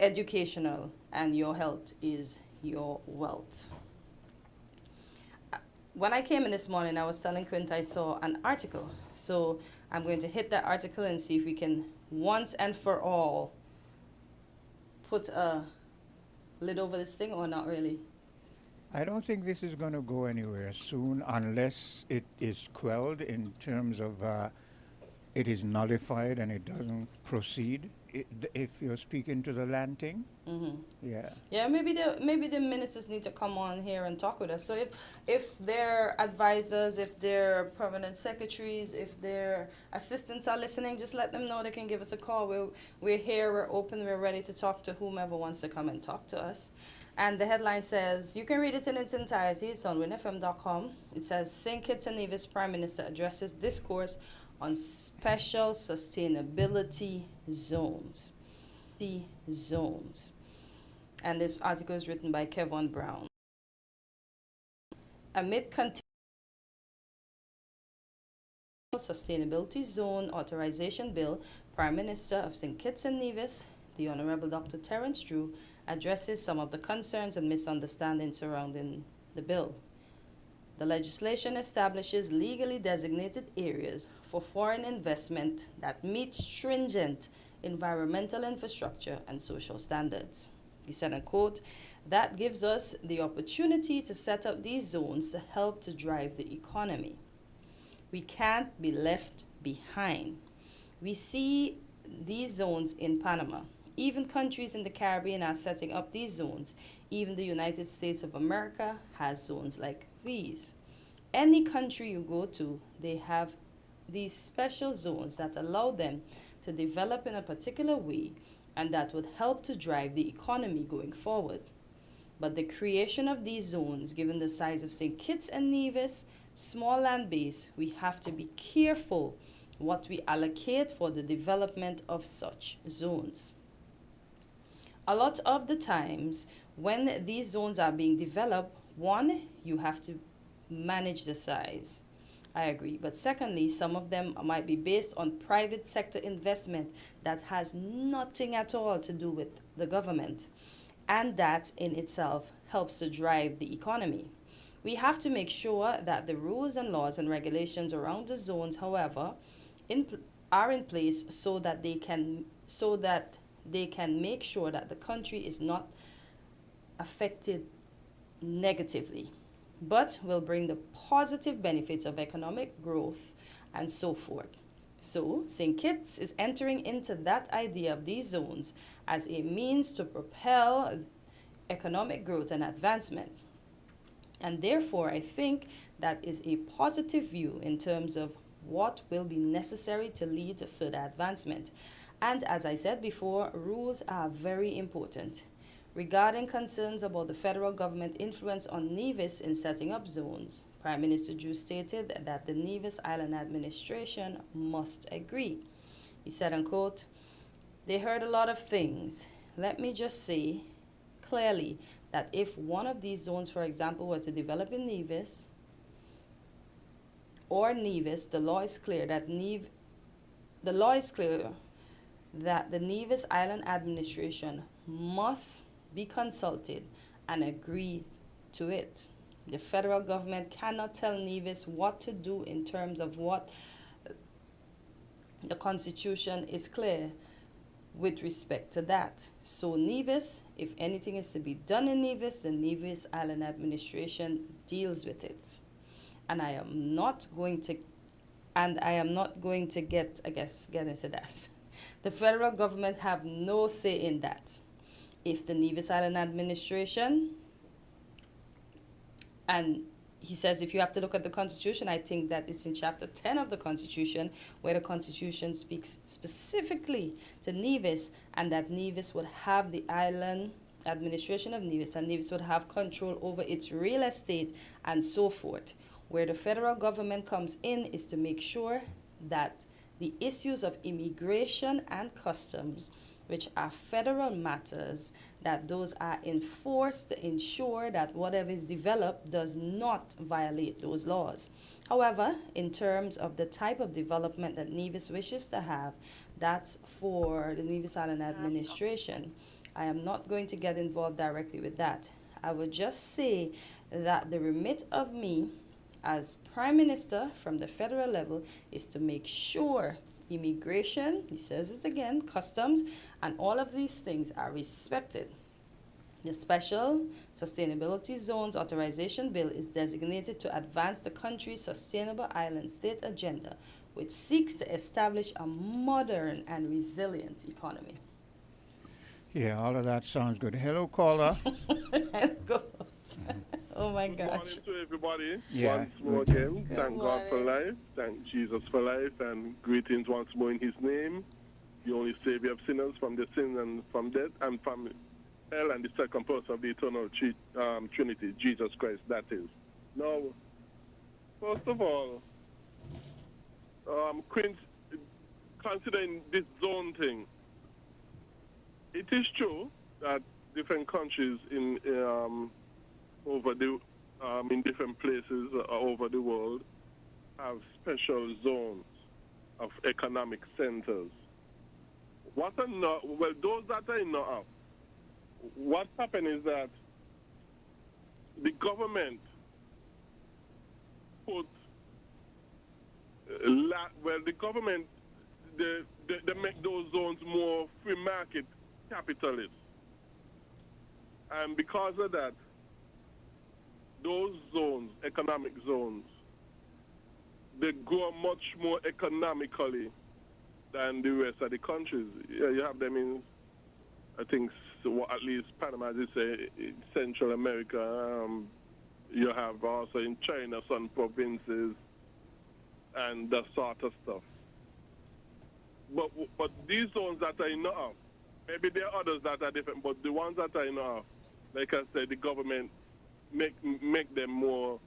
educational, and your health is your wealth. When I came in this morning, I was telling Quint I saw an article. So I'm going to hit that article and see if we can once and for all put a lid over this thing, or not really. I don't think this is going to go anywhere soon unless it is quelled in terms of it is nullified and it doesn't proceed. If you're speaking to the land thing, yeah. Yeah, maybe the ministers need to come on here and talk with us. So if their advisors, if their permanent secretaries, if their assistants are listening, just let them know they can give us a call. We're here, we're open, we're ready to talk to whomever wants to come and talk to us. And the headline says, you can read it in its entirety. It's on winnfm.com. It says, St. Kitts and Nevis Prime Minister addresses discourse on special sustainability zones. The zones. And this article is written by Kevin Brown. Amid continued sustainability zone authorization bill, Prime Minister of St. Kitts and Nevis, the Honorable Dr. Terence Drew, addresses some of the concerns and misunderstandings surrounding the bill. The legislation establishes legally designated areas for foreign investment that meet stringent environmental infrastructure and social standards. He said, and quote, that gives us the opportunity to set up these zones to help to drive the economy. We can't be left behind. We see these zones in Panama. Even countries in the Caribbean are setting up these zones. Even the United States of America has zones like these. Any country you go to, they have these special zones that allow them to develop in a particular way and that would help to drive the economy going forward. But the creation of these zones, given the size of St. Kitts and Nevis, small land base, we have to be careful what we allocate for the development of such zones. A lot of the times when these zones are being developed, one, you have to manage the size. I agree. But secondly, some of them might be based on private sector investment that has nothing at all to do with the government. And that in itself helps to drive the economy. We have to make sure that the rules and laws and regulations around the zones, however, are in place so that they can make sure that the country is not affected negatively, but will bring the positive benefits of economic growth and so forth. So, St. Kitts is entering into that idea of these zones as a means to propel economic growth and advancement. And therefore, I think that is a positive view in terms of what will be necessary to lead to further advancement. And as I said before, rules are very important. Regarding concerns about the federal government influence on Nevis in setting up zones, Prime Minister Drew stated that the Nevis Island administration must agree. He said, unquote, they heard a lot of things. Let me just say clearly that if one of these zones, for example, were to develop in Nevis, the law is clear that the Nevis Island administration must be consulted and agree to it. The federal government cannot tell Nevis what to do in terms of what the Constitution is clear with respect to that. So Nevis, if anything is to be done in Nevis, the Nevis Island administration deals with it. And I am not going to get into that. The federal government have no say in that. If the Nevis Island administration, and he says if you have to look at the Constitution, I think that it's in chapter 10 of the Constitution where the Constitution speaks specifically to Nevis, and that Nevis would have the island administration of Nevis, and Nevis would have control over its real estate and so forth. Where the federal government comes in is to make sure that the issues of immigration and customs, which are federal matters, that those are enforced to ensure that whatever is developed does not violate those laws. However, in terms of the type of development that Nevis wishes to have, that's for the Nevis Island administration. I am not going to get involved directly with that. I would just say that the remit of me as Prime Minister from the federal level is to make sure immigration, he says it again, customs, and all of these things are respected. The Special Sustainability Zones Authorization Bill is designated to advance the country's sustainable island state agenda, which seeks to establish a modern and resilient economy. Yeah, all of that sounds good. Hello, caller. God. Oh my Good gosh. morning to everybody. Yeah, Once more good. again, Good thank God for morning. life, thank Jesus for life, and greetings once more in His name, the only Savior of sinners from the sin and from death and from hell, and the second person of the eternal Trinity, Jesus Christ, that is. Now, first of all, considering this zone thing, it is true that different countries over the in different places over the world have special zones of economic centers. What are not well, those that are not up. What happened is that the government put the government they make those zones more free market capitalist, and because of that, those zones, economic zones, they grow much more economically than the rest of the countries. Yeah, you have them in, I think, at least Panama, as you say, in Central America. You have also in China some provinces and that sort of stuff. But these zones that are enough, maybe there are others that are different, but the ones that are enough, like I said, the government make them more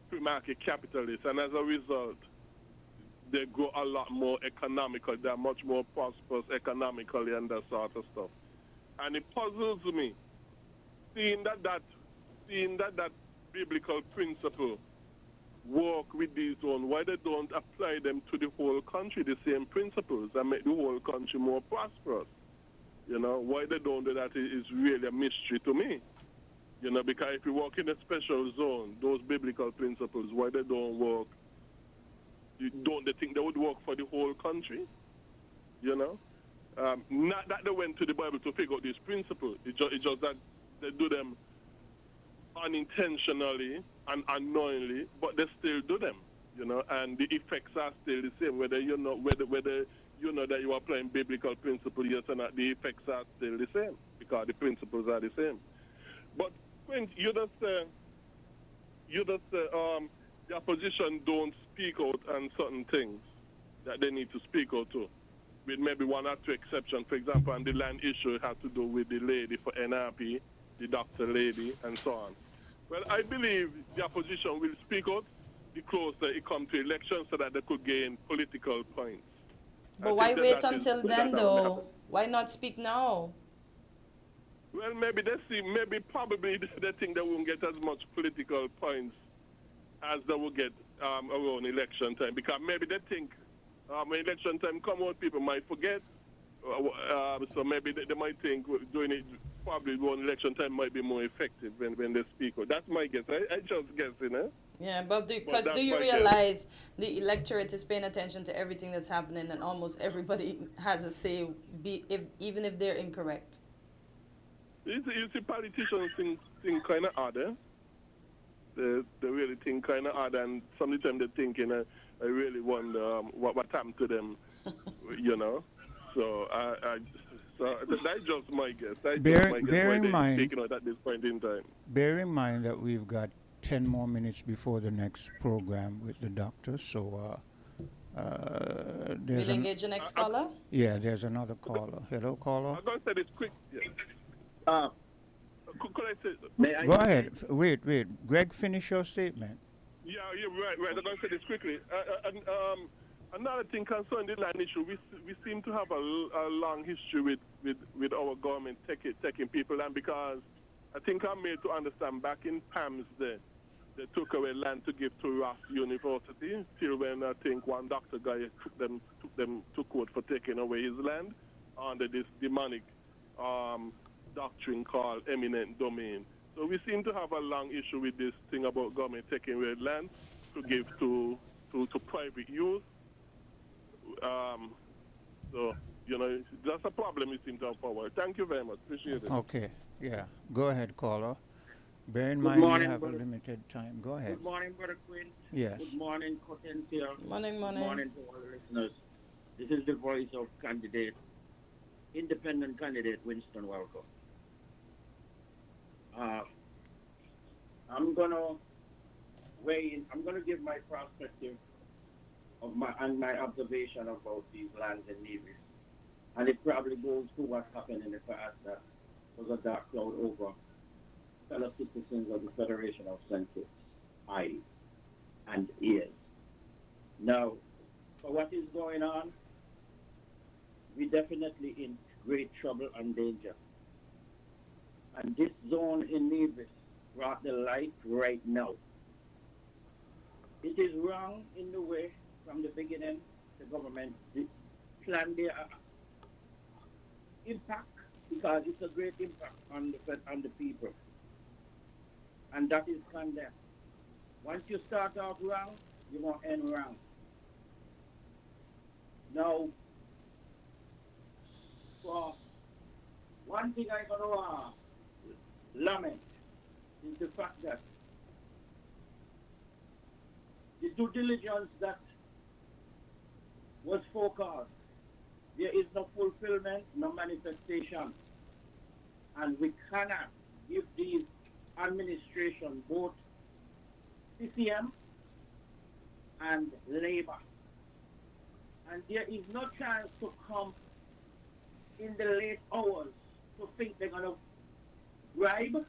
free market capitalists, and as a result, they grow a lot more economical. They're much more prosperous economically and that sort of stuff. And it puzzles me, seeing that biblical principle work with these zones, why they don't apply them to the whole country, the same principles, and make the whole country more prosperous. You know, why they don't do that is really a mystery to me. You know, because if you work in a special zone, those biblical principles, why they don't work, don't they think they would work for the whole country? You know? Not that they went to the Bible to figure out these principles. It's just that they do them unintentionally and unknowingly, but they still do them, you know, and the effects are still the same, whether you know that you are applying biblical principles, yes or not, the effects are still the same, because the principles are the same. But when you just say the opposition don't speak out on certain things that they need to speak out to, with maybe one or two exceptions. For example, on the land issue, it has to do with the lady for NRP, the doctor lady, and so on. Well, I believe the opposition will speak out the closer it comes to elections so that they could gain political points. But why wait until then, though? Why not speak now? Well, maybe probably they think they won't get as much political points as they will get around election time, because maybe they think when election time come out, people might forget. So maybe they might think doing it probably around election time might be more effective when they speak. That's my guess. I just guessing, eh? Yeah, but do that's you my realize the electorate is paying attention to everything that's happening, and almost everybody has a say, even if they're incorrect? You see, politicians think kind of odd, eh? They really think kind of odd, and sometimes they think, you know, I really wonder what happened to them, you know. So that's just my guess. Bear in mind, taking out at this point in time. bear in mind that we've got 10 more minutes before the next program with the doctor, so there's We'll engage the next caller. there's another caller. Hello, caller. I'm going to say this quick. Yeah. Could I say? May I? Go ahead. Wait. Greg, finish your statement. Yeah, you're right. I'm going to say this quickly. Another thing concerning the land issue, we seem to have a long history with our government taking people land, because I think I'm made to understand back in Pam's day, they took away land to give to Ross University, till when I think one doctor guy took them to court for taking away his land under this demonic doctrine called eminent domain. So we seem to have a long issue with this thing about government taking away land to give to private use. So, that's a problem we seem to have forward. Thank you very much. Appreciate it. Okay, yeah. Go ahead, caller. Bear in Good mind we morning, have a brother. limited time. Go ahead. Good morning, Brother Quinn. Yes. Good morning, Potentia. Morning, Good morning. morning to all the listeners. This is the voice of independent candidate Winston Welcome. I'm gonna weigh in. I'm gonna give my perspective of my observation about these lands in Nevis, and it probably goes to what happened in the past that was a dark cloud over fellow citizens of the Federation of St. Kitts, eyes and ears. Now, for what is going on, we're definitely in great trouble and danger. And this zone in Nevis brought the light right now. It is wrong in the way from the beginning the government planned their impact, because it's a great impact on the people. And that is condemned. Once you start out wrong, you're going to end wrong. Now, for one thing I'm going to lament is the fact that the due diligence that was forecast, there is no fulfillment, no manifestation. And we cannot give these administration, both CCM and Labour. And there is no chance to come in the late hours to think they're going to bribe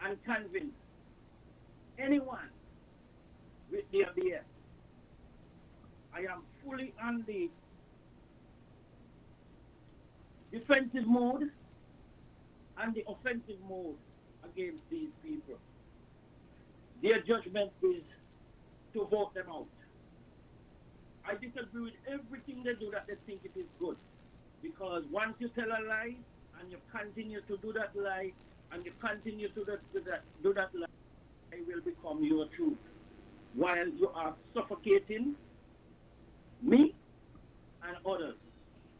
and convince anyone with their BS. I am fully on the defensive mode and the offensive mode against these people. Their judgment is to vote them out. I disagree with everything they do that they think it is good. Because once you tell a lie and you continue to do that lie and you continue to do that lie, it will become your truth. While you are suffocating me and others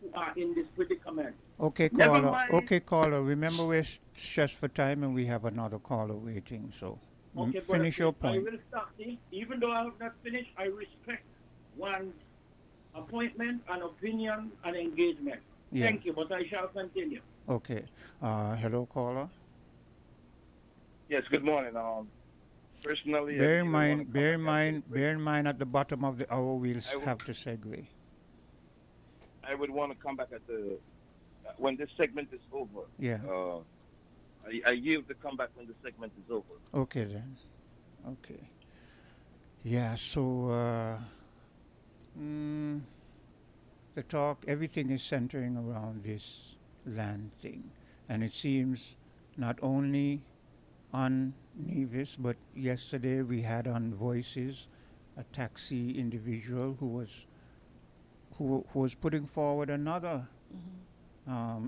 who are in this predicament. Okay, caller. Okay, caller. Remember, we're stressed for time and we have another caller waiting. So Okay, finish your point. I will start this. Even though I have not finished, I respect one's appointment and opinion and engagement. Yes. Thank you, but I shall continue. Okay. Hello, caller. Yes, good morning. Personally, Bear in mind, at the bottom of the hour, we'll have to segue. I would want to come back at the when this segment is over. Yeah. I yield to come back when the segment is over. Okay then. Okay. Yeah. So the talk, everything is centering around this land thing, and it seems not only on Nevis, but yesterday we had on Voices a taxi individual who was putting forward another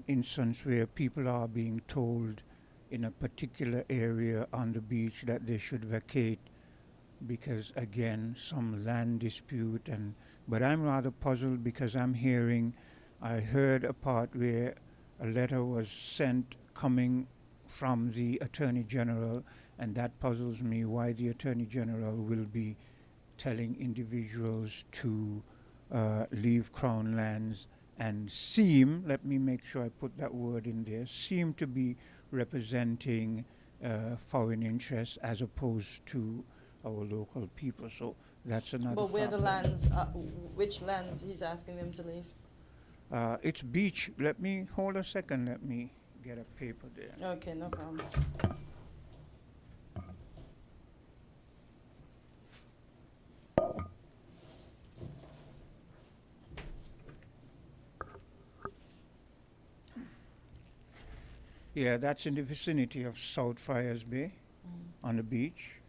instance where people are being told in a particular area on the beach that they should vacate because, again, some land dispute. But I'm rather puzzled because I heard a part where a letter was sent coming from the Attorney General, and that puzzles me why the Attorney General will be telling individuals to leave Crown lands and let me make sure I put that word in there, seem to be representing foreign interests as opposed to our local people. So that's another But where the problem. lands, which lands he's asking them to leave? It's beach. Hold a second, let me get a paper there. Okay, no problem. Yeah, that's in the vicinity of South Friars Bay on the beach.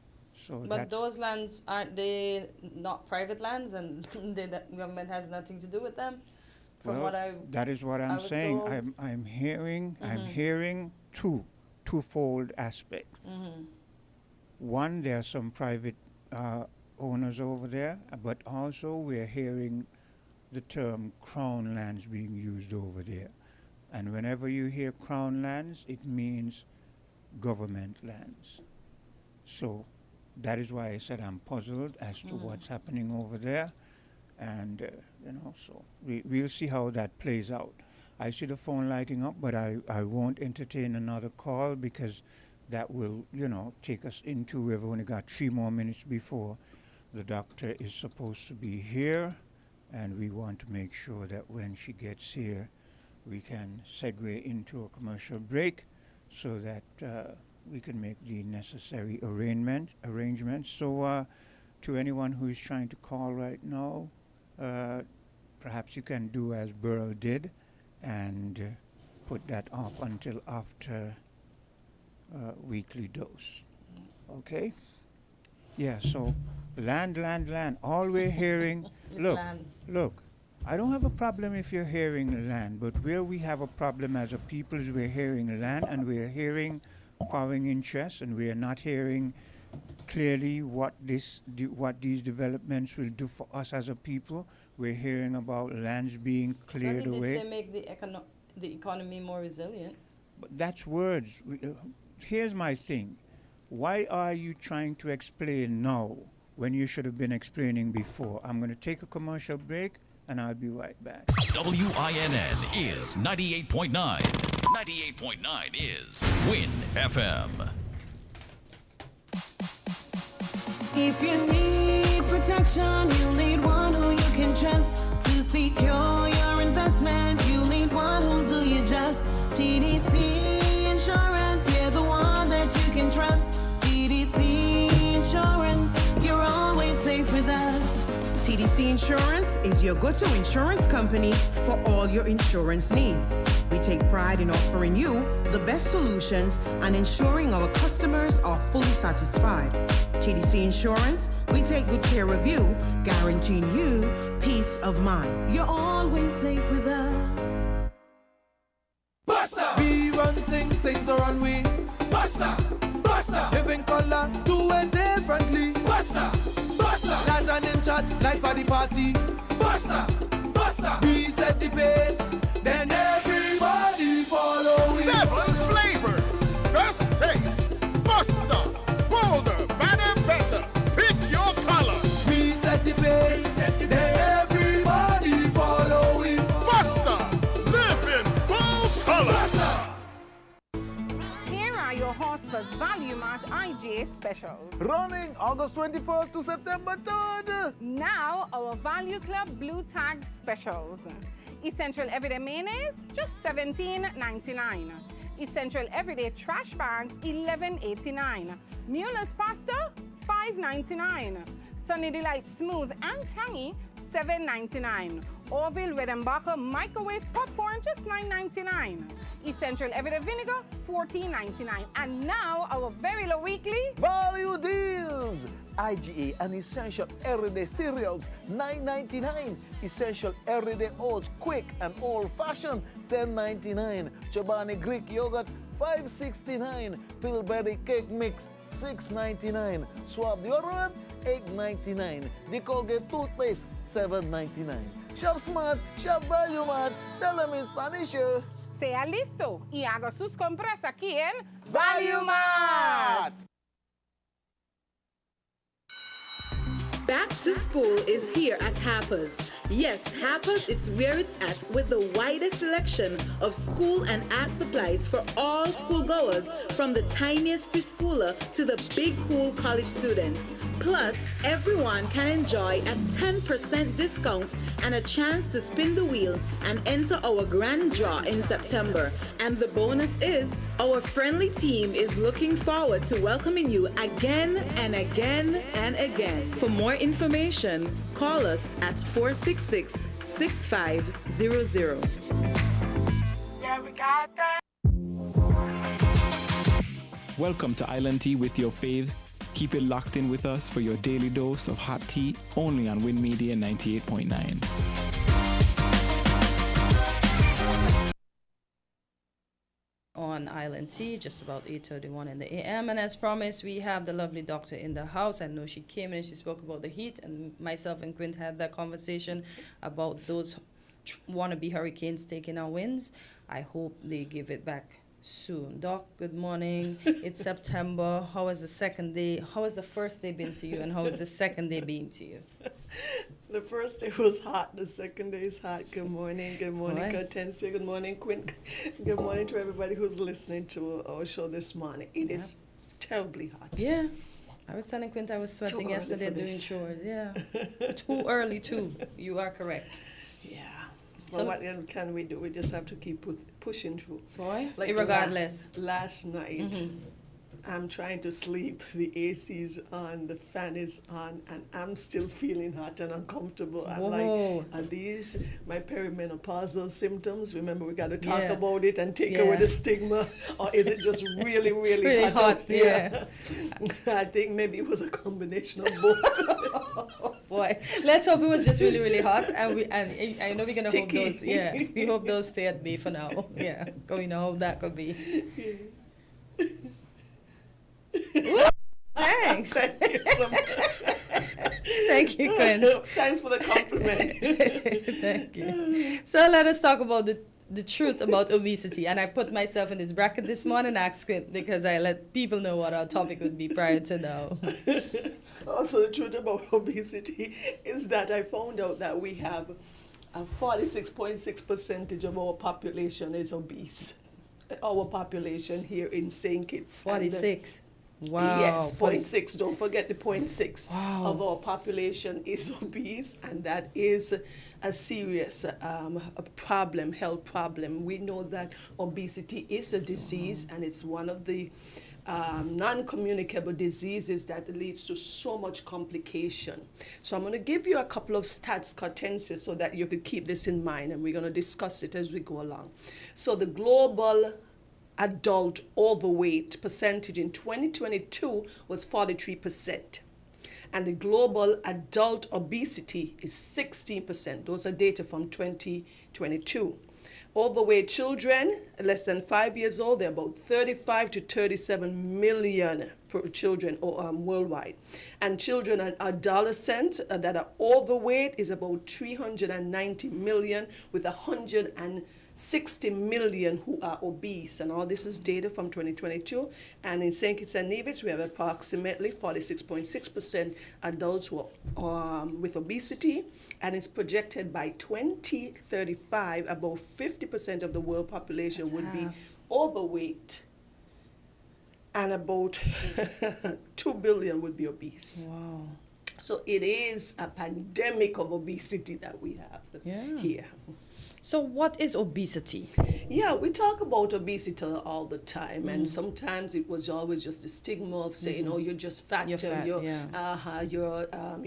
So But those lands, aren't they not private lands and the government has nothing to do with them? From Well, what that is what I I'm was saying. told. I'm hearing twofold aspect. One, there are some private owners over there, but also we're hearing the term crown lands being used over there. And whenever you hear crown lands, it means government lands. So that is why I said I'm puzzled as to what's happening over there. And, so we'll see how that plays out. I see the phone lighting up, but I won't entertain another call because that will, take us into, we've only got 3 more minutes before the doctor is supposed to be here. And we want to make sure that when she gets here, we can segue into a commercial break so that we can make the necessary arrangements. So to anyone who is trying to call right now, perhaps you can do as Burl did and put that off until after weekly dose. Okay? Yeah, so land. All we're hearing, look, I don't have a problem if you're hearing land, but where we have a problem as a people is we're hearing land and we're hearing foreign interests and we're not hearing clearly what these developments will do for us as a people. We're hearing about lands being cleared Well, away. they say make the economy more resilient. But that's words. Here's my thing. Why are you trying to explain now when you should have been explaining before? I'm going to take a commercial break and I'll be right back. WINN is 98.9. 98.9 is Win FM. If you need protection, you need one who you can trust. To secure your investment, you need one who'll do you just. TDC Insurance, you're the one that you can trust. TDC Insurance, you're always safe with us. TDC Insurance is your go-to insurance company for all your insurance needs. We take pride in offering you the best solutions and ensuring our customers are fully satisfied. TDC Insurance, we take good care of you, guaranteeing you peace of mind. You're always safe with us. Buster! We run things are on we. Buster! Living color, do it differently. Buster! Not an in charge like for the party. Buster! We set the pace, then everybody follow it. 7 flavors, best taste, Buster, bolder, better, better. Pick your color. We set the pace, then everybody follow it. Buster, live in full color. Buster! Here are your Horsford's Value Mart IGA specials. Running August 21st to September 3rd. Now, our Value Club Blue Tag specials. Essential Everyday Mayonnaise, just $17.99. Essential Everyday Trash Bags, $11.89. Mueller's Pasta, $5.99. Sunny Delight Smooth and Tangy, $7.99. Orville Redenbacher Microwave Popcorn, just $9.99. Essential Everyday Vinegar, $14.99. And now, our very low weekly Value deals! IGA and Essential Everyday Cereals, $9.99. Essential Everyday Oats, Quick and Old Fashioned, $10.99. Chobani Greek Yogurt, $5.69. Pillsbury Cake Mix, $6.99. Swab Deodorant, $8.99. The Colgate Toothpaste, $7.99. Shop Smart, Shop Value Mart. Tell them in Spanish. sea listo y haga sus compras aquí en Value Mart. Back to school is here at Harper's. Yes, Harper's, it's where it's at with the widest selection of school and art supplies for all schoolgoers, from the tiniest preschooler to the big cool college students. Plus, everyone can enjoy a 10% discount and a chance to spin the wheel and enter our grand draw in September. And the bonus is, our friendly team is looking forward to welcoming you again and again and again. For more information, call us at 466-6500. Yeah, we got that. Welcome to Island Tea with your faves. Keep it locked in with us for your daily dose of hot tea, only on Win Media 98.9. on Island T, just about 8:31 in the a.m. And as promised, we have the lovely doctor in the house. I know she came in and she spoke about the heat, and myself and Quint had that conversation about those wannabe hurricanes taking our winds. I hope they give it back soon. Doc, good morning. It's September. How was the second day? How has the first day been to you, and how has the second day been to you? The first day was hot. The second day is hot. Good morning. Good morning, Hortensia. Good morning, Quint. Good morning to everybody who's listening to our show this morning. It is terribly hot. Yeah. I was telling Quint I was sweating yesterday doing chores. Yeah. Too early, too. You are correct. Yeah. So what can we do? We just have to keep pushing through. Boy, like regardless. Last night, I'm trying to sleep. The AC's on, the fan is on, and I'm still feeling hot and uncomfortable. I'm like, are these my perimenopausal symptoms? Remember, we got to talk about it and take away the stigma. Or is it just really, really hot? Yeah. I think maybe it was a combination of both. Boy, let's hope it was just really, really hot. And I know we're going to hope those, we hope those stay at bay for now. Yeah, we know how that could be. Ooh, thanks. Thank you so much. Thank you, Quinn. Thanks for the compliment. Thank you. So let us talk about the truth about obesity. And I put myself in this bracket this morning and asked Quinn because I let people know what our topic would be prior to now. Also, the truth about obesity is that I found out that we have 46.6% of our population is obese. Our population here in St. Kitts. 46. Wow. Yes, 0.6. Don't forget the 0.6 of our population is obese, and that is a serious problem, health problem. We know that obesity is a disease, and it's one of the non-communicable diseases that leads to so much complication. So I'm going to give you a couple of stats, Hortensia, so that you could keep this in mind, and we're going to discuss it as we go along. So the global adult overweight percentage in 2022 was 43%. And the global adult obesity is 16%. Those are data from 2022. Overweight children, less than 5 years old, they're about 35 to 37 million children worldwide. And children and adolescents that are overweight is about 390 million, with 160 million who are obese. And all this is data from 2022. And in St. Kitts and Nevis, we have approximately 46.6% adults who are, with obesity. And it's projected by 2035, about 50% of the world population would be overweight. And about 2 billion would be obese. Wow. So it is a pandemic of obesity that we have here. So what is obesity? Yeah, we talk about obesity all the time, and sometimes it was always just the stigma of saying, oh, you're just fat, you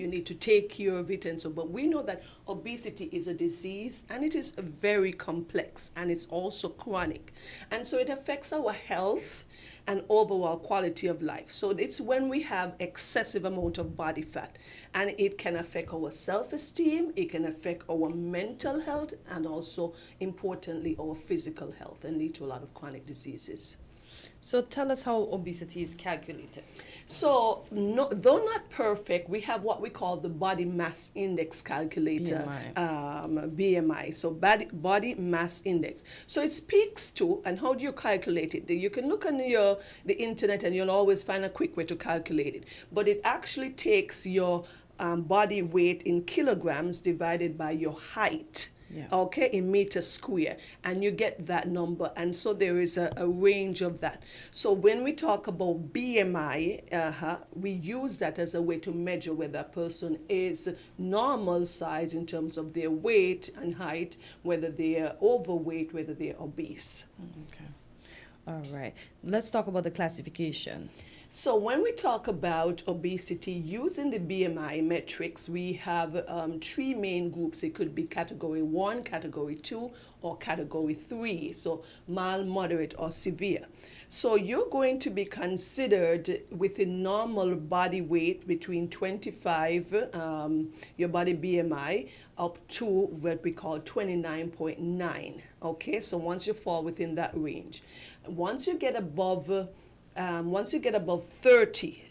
need to take care of it, and so. But we know that obesity is a disease, and it is very complex, and it's also chronic. And so it affects our health and overall quality of life. So it's when we have excessive amount of body fat, and it can affect our self-esteem, it can affect our mental health, and also, importantly, our physical health, and lead to a lot of chronic diseases. So tell us how obesity is calculated. So though not perfect, we have what we call the body mass index calculator, BMI. So body mass index. So it speaks to, and how do you calculate it? You can look on the internet and you'll always find a quick way to calculate it. But it actually takes your body weight in kilograms divided by your height. Okay, in meters square, and you get that number. And so there is a range of that. So when we talk about BMI, we use that as a way to measure whether a person is normal size in terms of their weight and height, whether they are overweight, whether they are obese. Okay. All right. Let's talk about the classification. So when we talk about obesity, using the BMI metrics, we have 3 main groups. It could be category 1, category 2, or category 3. So mild, moderate, or severe. So you're going to be considered with a normal body weight between 25, your body BMI, up to what we call 29.9. Okay, so once you fall within that range, once you get above 30,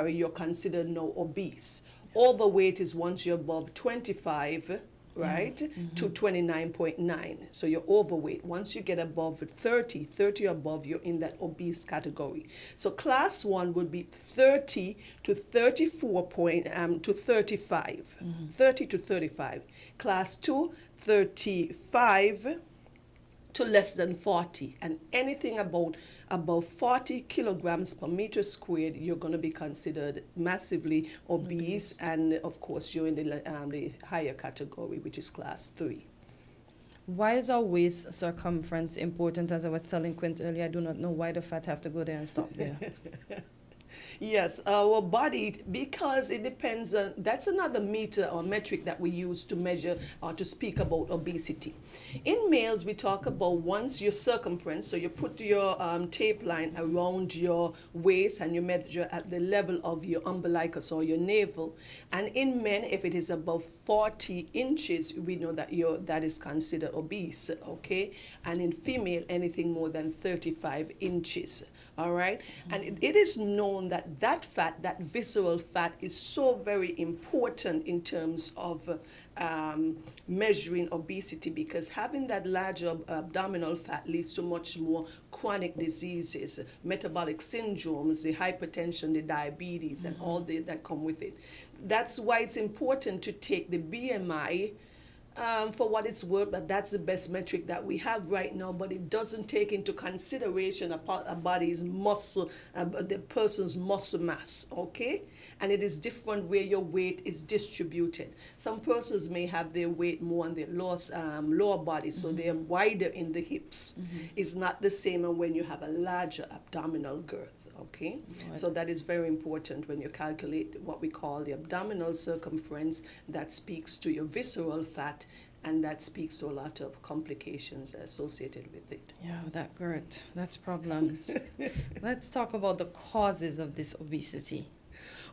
you're considered now obese. Overweight is once you're above 25, right, to 29.9. So you're overweight. Once you get above 30 or above, you're in that obese category. So class 1 would be 30 to 34 to 35. 30 to 35. Class 2, 35 to less than 40, and anything above 40 kilograms per meter squared, you're going to be considered massively obese, and of course you're in the higher category, which is class 3. Why is our waist circumference important? As I was telling Quint earlier, I do not know why the fat have to go there and stop there. Yes, our body, because it depends on, that's another meter or metric that we use to measure or to speak about obesity. In males, we talk about once your circumference, so you put your tape line around your waist and you measure at the level of your umbilicus or your navel. And in men, if it is above 40 inches, we know that that is considered obese, okay? And in female, anything more than 35 inches, all right? And it is known that fat, that visceral fat, is so very important in terms of measuring obesity, because having that larger abdominal fat leads to much more chronic diseases, metabolic syndromes, the hypertension, the diabetes, and all that come with it. That's why it's important to take the BMI for what it's worth, but that's the best metric that we have right now, but it doesn't take into consideration a body's muscle, the person's muscle mass, okay? And it is different where your weight is distributed. Some persons may have their weight more on their lower body, so they're wider in the hips. It's not the same when you have a larger abdominal girth. Okay, so that is very important when you calculate what we call the abdominal circumference. That speaks to your visceral fat, and that speaks to a lot of complications associated with it. Yeah, that girth, that's problems. Let's talk about the causes of this obesity.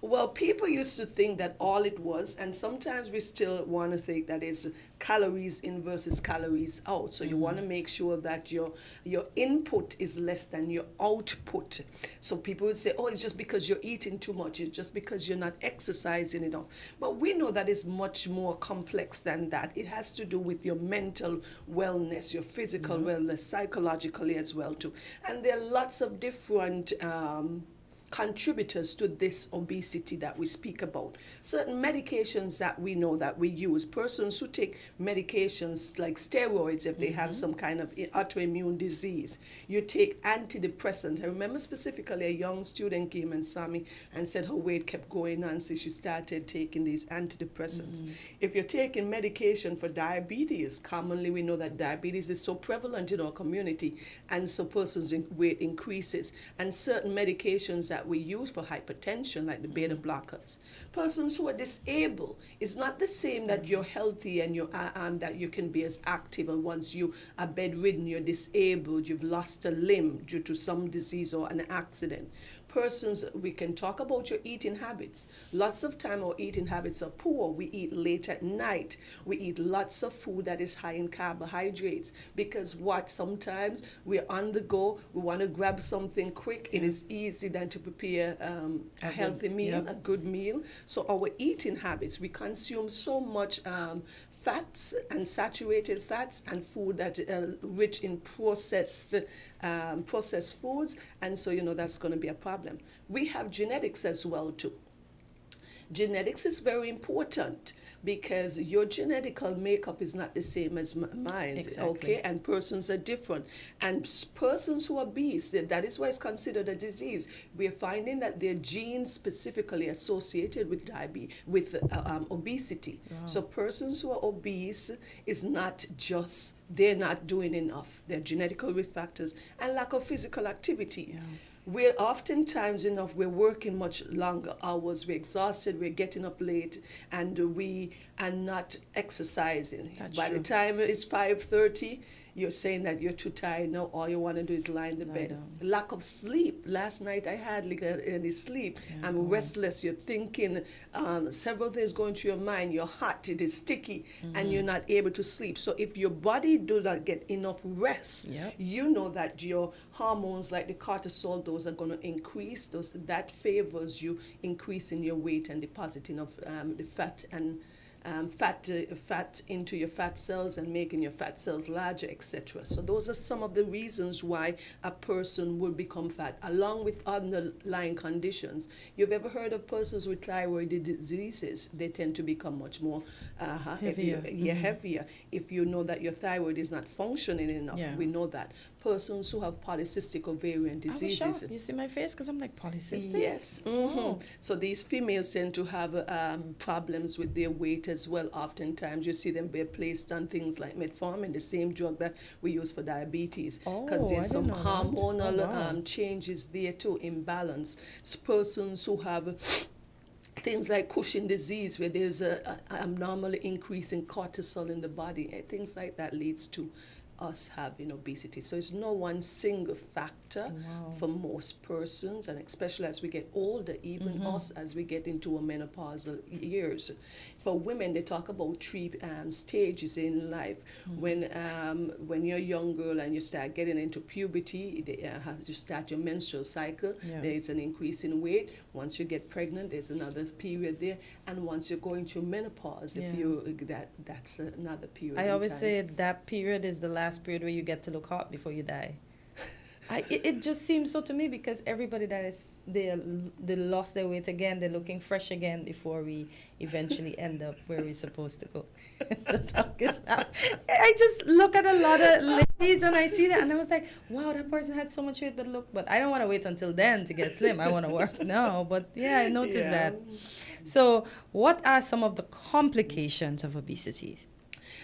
Well, people used to think that all it was, and sometimes we still want to think that it's calories in versus calories out. So you want to make sure that your input is less than your output. So people would say, oh, it's just because you're eating too much. It's just because you're not exercising enough. But we know that it's much more complex than that. It has to do with your mental wellness, your physical wellness, psychologically as well too. And there are lots of different contributors to this obesity that we speak about. Certain medications that we know that we use, persons who take medications like steroids if they have some kind of autoimmune disease, you take antidepressant. I remember specifically a young student came and saw me and said her weight kept going on, so she started taking these antidepressants. If you're taking medication for diabetes, commonly we know that diabetes is so prevalent in our community, and so persons' weight increases. And certain medications that we use for hypertension, like the beta blockers. Persons who are disabled, it's not the same that you're healthy and you're, that you can be as active, and once you are bedridden, you're disabled, you've lost a limb due to some disease or an accident. Persons, we can talk about your eating habits. Lots of time our eating habits are poor. We eat late at night. We eat lots of food that is high in carbohydrates, because sometimes we're on the go, we want to grab something quick. It is easy then to prepare a healthy meal, a good meal. So our eating habits, we consume so much fats and saturated fats and food that rich in processed foods, and so that's going to be a problem. We have genetics as well too. Genetics is very important because your genetical makeup is not the same as mine, okay? And persons are different. And persons who are obese, that is why it's considered a disease. We're finding that their genes specifically associated with diabetes, with obesity. Wow. So persons who are obese is not just, they're not doing enough. They're genetical risk factors and lack of physical activity. Yeah. We're oftentimes we're working much longer hours, we're exhausted, we're getting up late, and we are not exercising. By the time it's 5:30, you're saying that you're too tired now, all you want to do is lie in the bed. Lack of sleep. Last night I had any sleep. I'm restless. You're thinking several things going through your mind. You're hot, it is sticky, and you're not able to sleep. So if your body do not get enough rest, you know that your hormones like the cortisol, those are going to increase. That favors you increasing your weight and depositing of the fat and fat into your fat cells and making your fat cells larger, etc. So those are some of the reasons why a person would become fat, along with underlying conditions. You've ever heard of persons with thyroid diseases? They tend to become much more heavier. Heavier. If you know that your thyroid is not functioning enough, we know that. Persons who have polycystic ovarian diseases. I was shocked. You see my face because I'm like polycystic? Yes. So these females tend to have problems with their weight as well. Oftentimes you see them be placed on things like metformin, the same drug that we use for diabetes, because there's some hormonal changes there too, imbalance. So persons who have things like Cushing disease, where there's a abnormal increase in cortisol in the body, things like that leads to us having obesity. So it's no one single factor for most persons, and especially as we get older, even us as we get into our menopausal years. For women, they talk about 3 stages in life. When you're a young girl and you start getting into puberty, you start your menstrual cycle, there's an increase in weight. Once you get pregnant, there's another period there, and once you're going through menopause, that's another period. I always say that period is the last period where you get to look hot before you die. It just seems so to me, because everybody they lost their weight again, they're looking fresh again before we eventually end up where we're supposed to go. I just look at a lot of ladies and I see that and I was like, wow, that person had so much weight, but I don't want to wait until then to get slim. I want to work now. But I noticed that. So what are some of the complications of obesity?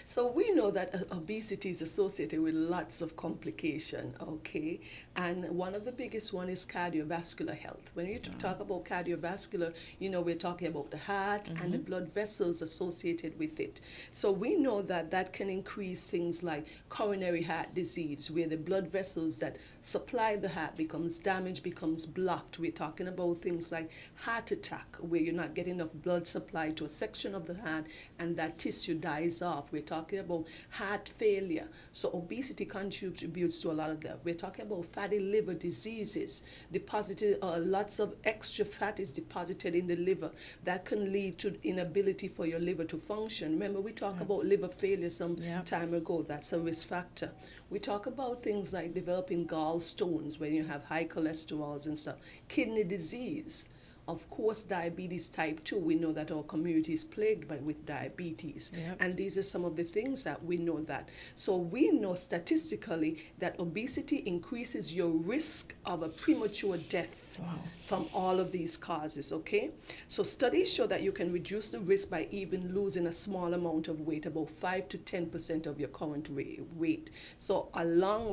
So we know that obesity is associated with lots of complications, okay? And one of the biggest one is cardiovascular health. When you talk about cardiovascular, we're talking about the heart and the blood vessels associated with it. So we know that can increase things like coronary heart disease, where the blood vessels that supply the heart becomes damaged, becomes blocked. We're talking about things like heart attack, where you're not getting enough blood supply to a section of the heart and that tissue dies off. We're talking about heart failure. So obesity contributes to a lot of that. We're talking about fatty liver diseases. Lots of extra fat is deposited in the liver. That can lead to inability for your liver to function. Remember, we talked about liver failure some time ago. That's a risk factor. We talk about things like developing gallstones when you have high cholesterols and stuff. Kidney disease. Of course, diabetes type 2, we know that our community is plagued with diabetes. And these are some of the things that we know that. So we know statistically that obesity increases your risk of a premature death from all of these causes, okay? So studies show that you can reduce the risk by even losing a small amount of weight, about 5 to 10% of your current weight. So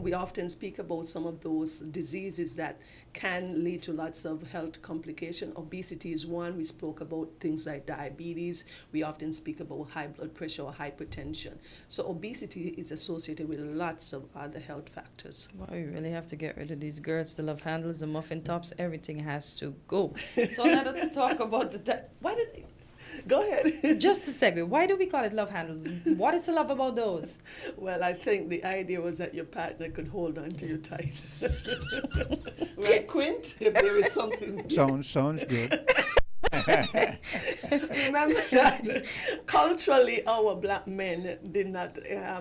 we often speak about some of those diseases that can lead to lots of health complications. Obesity is one. We spoke about things like diabetes. We often speak about high blood pressure or hypertension. So obesity is associated with lots of other health factors. Well, we really have to get rid of these girls, the love handles, the muffin tops. Everything has to go. So let us talk about Go ahead. Just a second. Why do we call it love handles? What is the love about those? Well, I think the idea was that your partner could hold on to you tight. Right, Quint? If there is something... Sounds good. Remember that culturally our black men did not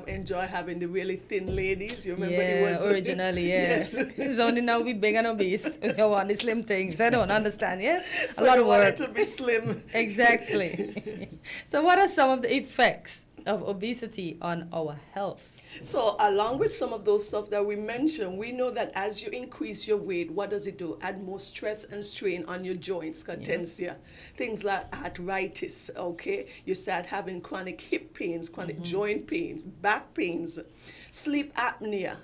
enjoy having the really thin ladies. You remember it was originally, yes. It's only now we big and obese. We want the slim things. I don't understand, yes? So a lot of work to be slim. Exactly. So what are some of the effects of obesity on our health? So along with some of those stuff that we mentioned, we know that as you increase your weight, what does it do? Add more stress and strain on your joints, cadentia, things like arthritis, okay? You start having chronic hip pains, chronic joint pains, back pains, sleep apnea.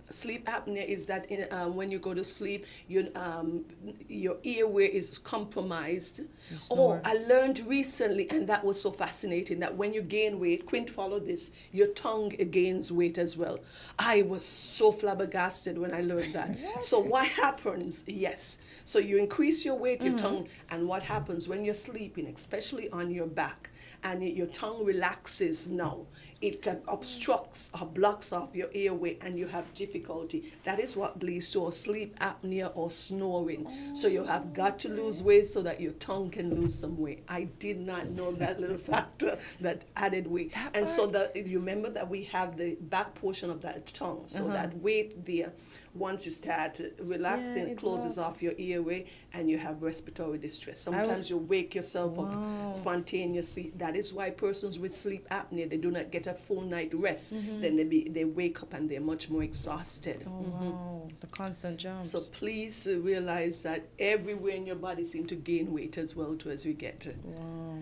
Sleep apnea is that when you go to sleep, your airway is compromised. I learned recently, and that was so fascinating, that when you gain weight, Quint, follow this, your tongue gains weight as well. I was so flabbergasted when I learned that. So what happens? Yes. So you increase your weight, your tongue, and what happens when you're sleeping, especially on your back, and your tongue relaxes now? It can obstructs or blocks off your airway and you have difficulty. That is what leads to a sleep apnea or snoring. So you have got to lose weight so that your tongue can lose some weight. I did not know that little factor, that added weight. And so you remember that we have the back portion of that tongue. So that weight there, once you start relaxing, it closes off your airway and you have respiratory distress. Sometimes you wake yourself up spontaneously. That is why persons with sleep apnea, they do not get a full night rest. Then they wake up and they're much more exhausted. Wow, the constant jumps. So please realize that everywhere in your body seems to gain weight as well too as we get to. Wow.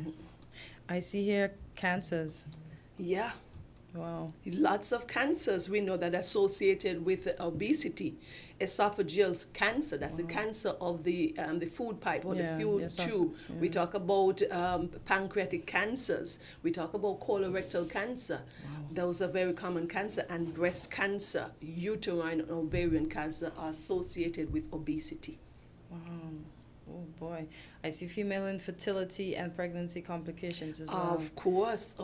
I see here cancers. Yeah. Wow. Lots of cancers we know that are associated with obesity. Esophageal cancer, that's the cancer of the food pipe or the food tube. We talk about pancreatic cancers. We talk about colorectal cancer. Those are very common cancer. And breast cancer, uterine and ovarian cancer are associated with obesity. Wow. Oh boy. I see female infertility and pregnancy complications as well. Of course.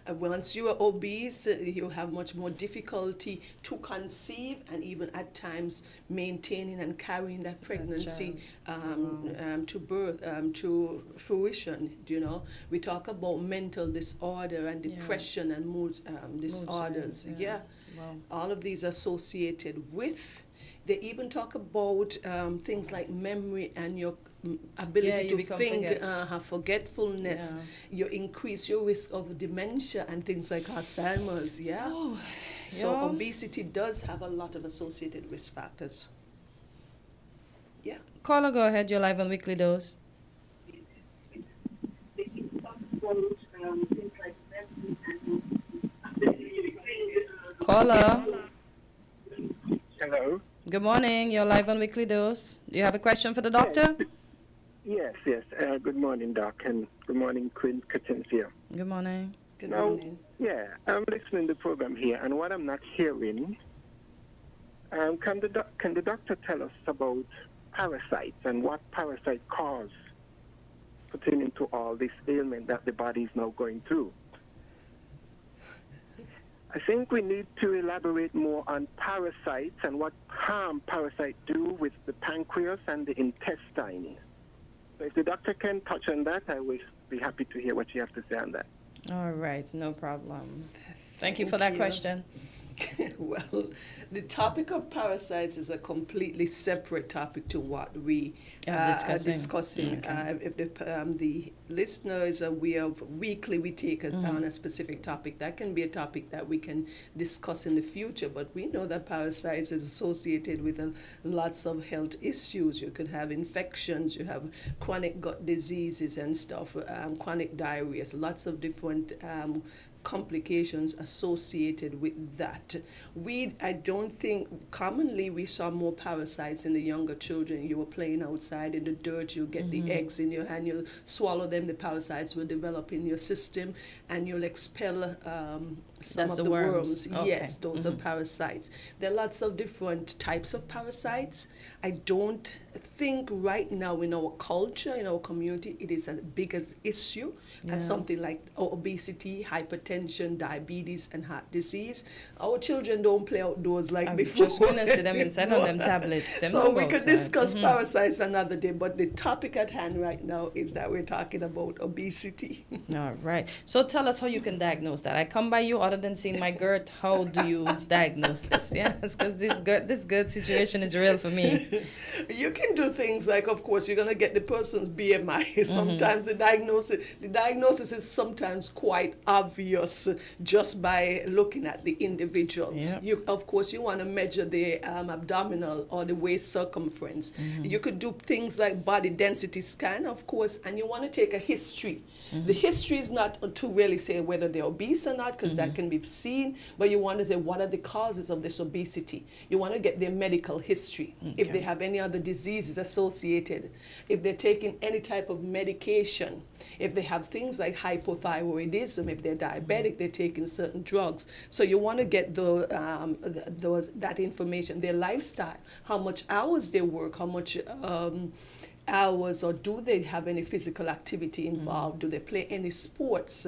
Once you are obese, you have much more difficulty to conceive and even at times maintaining and carrying that pregnancy to birth, to fruition, you know. We talk about mental disorder and depression and mood disorders. Wow. All of these are associated with. They even talk about things like memory and your ability to think, forgetfulness. You increase your risk of dementia and things like Alzheimer's. So obesity does have a lot of associated risk factors. Yeah. Caller, go ahead. You're live on Weekly Dose. Caller. Hello. Good morning. You're live on Weekly Dose. Do you have a question for the doctor? Yes. Good morning, Doc, and good morning, Queen Catencia. Good morning. Good morning. Yeah, I'm listening to the program here, and what I'm not hearing, can the doctor tell us about parasites and what parasites cause pertaining to all this ailment that the body is now going through? I think we need to elaborate more on parasites and what harm parasites do with the pancreas and the intestine. So if the doctor can touch on that, I will be happy to hear what you have to say on that. All right, no problem. Thank you for that question. Well, the topic of parasites is a completely separate topic to what we are discussing. Okay. If the listener is aware of weekly, we take on a specific topic. That can be a topic that we can discuss in the future, but we know that parasites is associated with lots of health issues. You could have infections, you have chronic gut diseases and stuff, chronic diarrhea, lots of different complications associated with that. I don't think commonly we saw more parasites in the younger children. You were playing outside in the dirt, you get the eggs in your hand, you'll swallow them, the parasites will develop in your system and you'll expel some of the worms. Okay. Yes, those are parasites. There are lots of different types of parasites. I don't think right now in our culture, in our community, it is as big an issue as something like obesity, hypertension, diabetes, and heart disease. Our children don't play outdoors like before. Just going to see them inside on them tablets. So we could discuss parasites another day, but the topic at hand right now is that we're talking about obesity. All right. So tell us how you can diagnose that. I come by you other than seeing my GERD. How do you diagnose this? Yes, because this GERD situation is real for me. You can do things like, of course, you're going to get the person's BMI. Sometimes the diagnosis is sometimes quite obvious just by looking at the individual. Yep. Of course, you want to measure the abdominal or the waist circumference. You could do things like body density scan, of course, and you want to take a history. The history is not to really say whether they're obese or not, because that can be seen, but you want to say, what are the causes of this obesity? You want to get their medical history. If they have any other diseases associated, if they're taking any type of medication, if they have things like hypothyroidism, if they're diabetic, they're taking certain drugs. So you want to get that information, their lifestyle, how much hours they work, how much hours, or do they have any physical activity involved? Do they play any sports?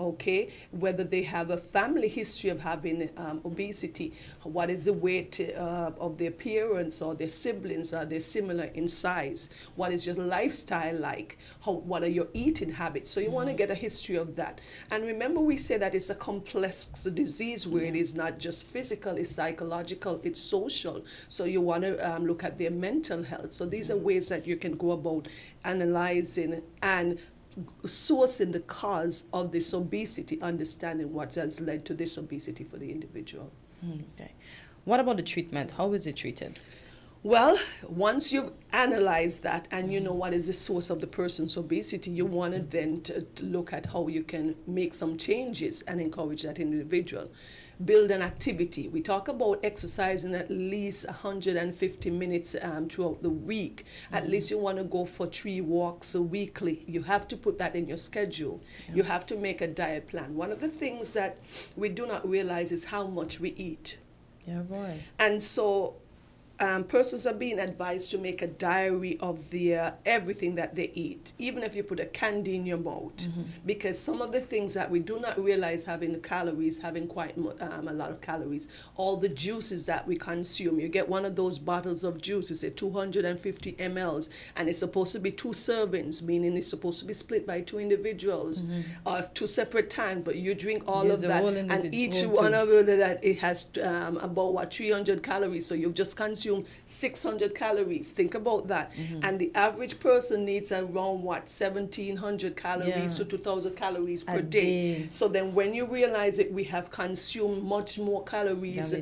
Okay, whether they have a family history of having obesity, what is the weight of their parents or their siblings, are they similar in size? What is your lifestyle like? What are your eating habits? So you want to get a history of that. And remember, we say that it's a complex disease where it is not just physical, it's psychological, it's social. So you want to look at their mental health. So these are ways that you can go about analyzing and sourcing the cause of this obesity, understanding what has led to this obesity for the individual. Okay. What about the treatment? How is it treated? Well, once you've analyzed that and you know what is the source of the person's obesity, you want to then to look at how you can make some changes and encourage that individual. Build an activity. We talk about exercising at least 150 minutes throughout the week. At least you want to go for 3 walks weekly. You have to put that in your schedule. You have to make a diet plan. One of the things that we do not realize is how much we eat. Yeah, boy. And so persons are being advised to make a diary of their everything that they eat, even if you put a candy in your mouth, because some of the things that we do not realize having quite a lot of calories. All the juices that we consume, you get one of those bottles of juice, it's 250 mLs, and it's supposed to be 2 servings, meaning it's supposed to be split by 2 individuals or 2 separate times, but you drink all of that, and each one of that, it has about 300 calories, so you've just consumed 600 calories. Think about that. And the average person needs around 1,700 calories to 2,000 calories per day. So then when you realize it, we have consumed much more calories.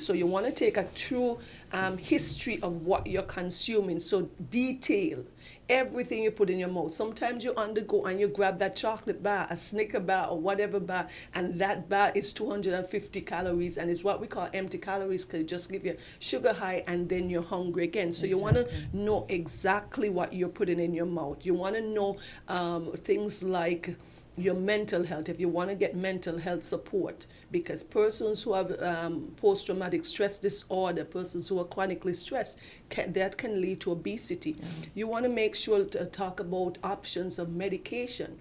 So you want to take a true history of what you're consuming. So detail everything you put in your mouth. Sometimes you undergo and you grab that chocolate bar, a Snicker bar, or whatever bar, and that bar is 250 calories, and it's what we call empty calories, because it just give you sugar high and then you're hungry again. So you want to know exactly what you're putting in your mouth. You want to know things like your mental health, if you want to get mental health support, because persons who have post-traumatic stress disorder, persons who are chronically stressed, that can lead to obesity. You want to make sure to talk about options of medication.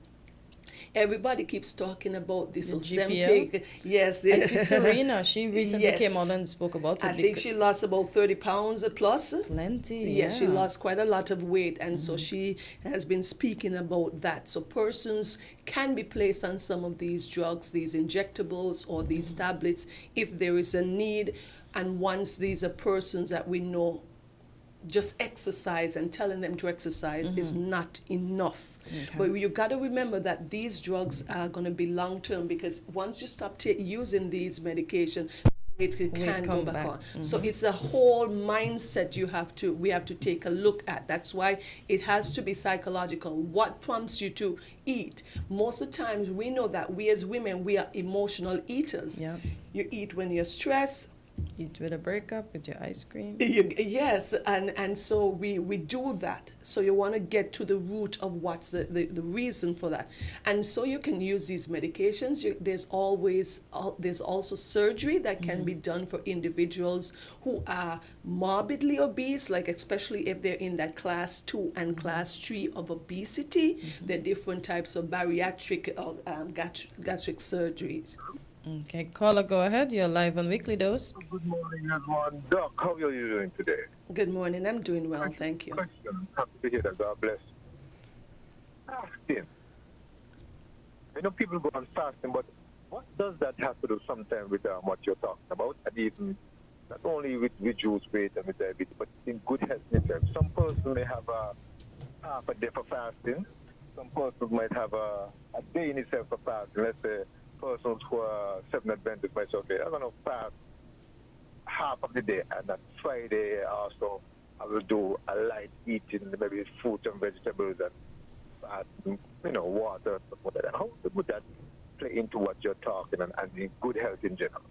Everybody keeps talking about this Ozempic. Yes. I see Serena, she recently came on and spoke about it. I think she lost about 30 pounds plus. Plenty. Yes, she lost quite a lot of weight, and so she has been speaking about that. So persons can be placed on some of these drugs, these injectables or these tablets, if there is a need. And once these are persons that we know, just exercise and telling them to exercise is not enough. But you got to remember that these drugs are going to be long-term, because once you stop using these medications, it can go back on. So it's a whole mindset we have to take a look at. That's why it has to be psychological. What prompts you to eat? Most of the times we know that we as women, we are emotional eaters. You eat when you're stressed. Eat with a breakup, with your ice cream. Yes, and so we do that. So you want to get to the root of what's the reason for that. And so you can use these medications. There's also surgery that can be done for individuals who are morbidly obese, like especially if they're in that class 2 and class 3 of obesity. There are different types of bariatric or gastric surgeries. Okay, caller, go ahead. You're live on Weekly Dose. Good morning, everyone. Doc, how are you doing today? Good morning. I'm doing well, thank you. Question. Happy to hear that. God bless. Fasting. I know people go on fasting, but what does that have to do sometimes with what you're talking about? And even not only with reduce weight and with diabetes, but in good health in itself. Some person may have half a day for fasting. Some person might have a day in itself for fasting. Let's say persons who are 7 Adventists might say, okay, I'm going to fast half of the day, and that Friday also I will do a light eating, maybe fruit and vegetables and water and stuff like that. How would that play into what you're talking and the good health in general.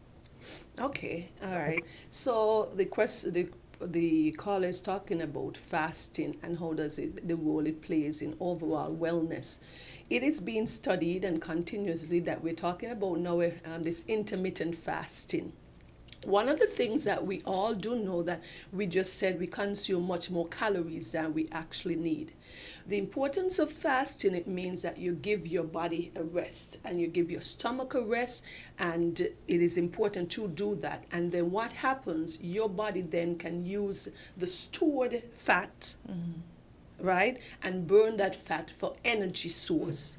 Okay, all right. So the caller is talking about fasting and how does the role it plays in overall wellness. It is being studied and continuously that we're talking about now this intermittent fasting. One of the things that we all do know that we just said we consume much more calories than we actually need. The importance of fasting, it means that you give your body a rest and you give your stomach a rest, and it is important to do that. And then what happens, your body then can use the stored fat, right, and burn that fat for energy source.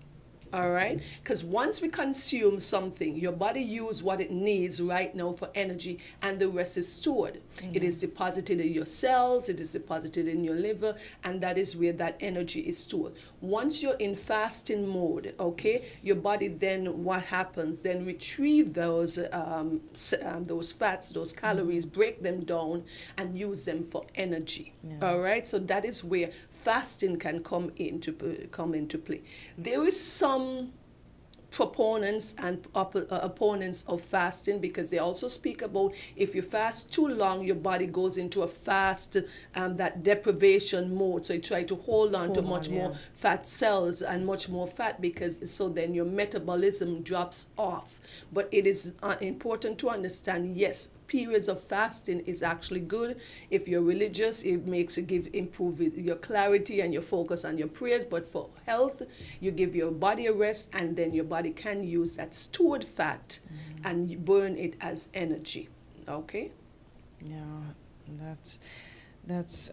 All right? Because once we consume something, your body uses what it needs right now for energy, and the rest is stored. It is deposited in your cells, it is deposited in your liver, and that is where that energy is stored. Once you're in fasting mode, okay, your body then, what happens? Then retrieve those fats, those calories, break them down, and use them for energy. All right? So that is where fasting can come into play. There is some proponents and opponents of fasting, because they also speak about if you fast too long, your body goes into a fast, that deprivation mode. So you try to hold on to much more fat cells and much more fat, because so then your metabolism drops off. But it is important to understand, yes, periods of fasting is actually good. If you're religious, it makes you improve your clarity and your focus on your prayers. But for health, you give your body a rest, and then your body can use that stored fat and burn it as energy. Okay? Yeah, that's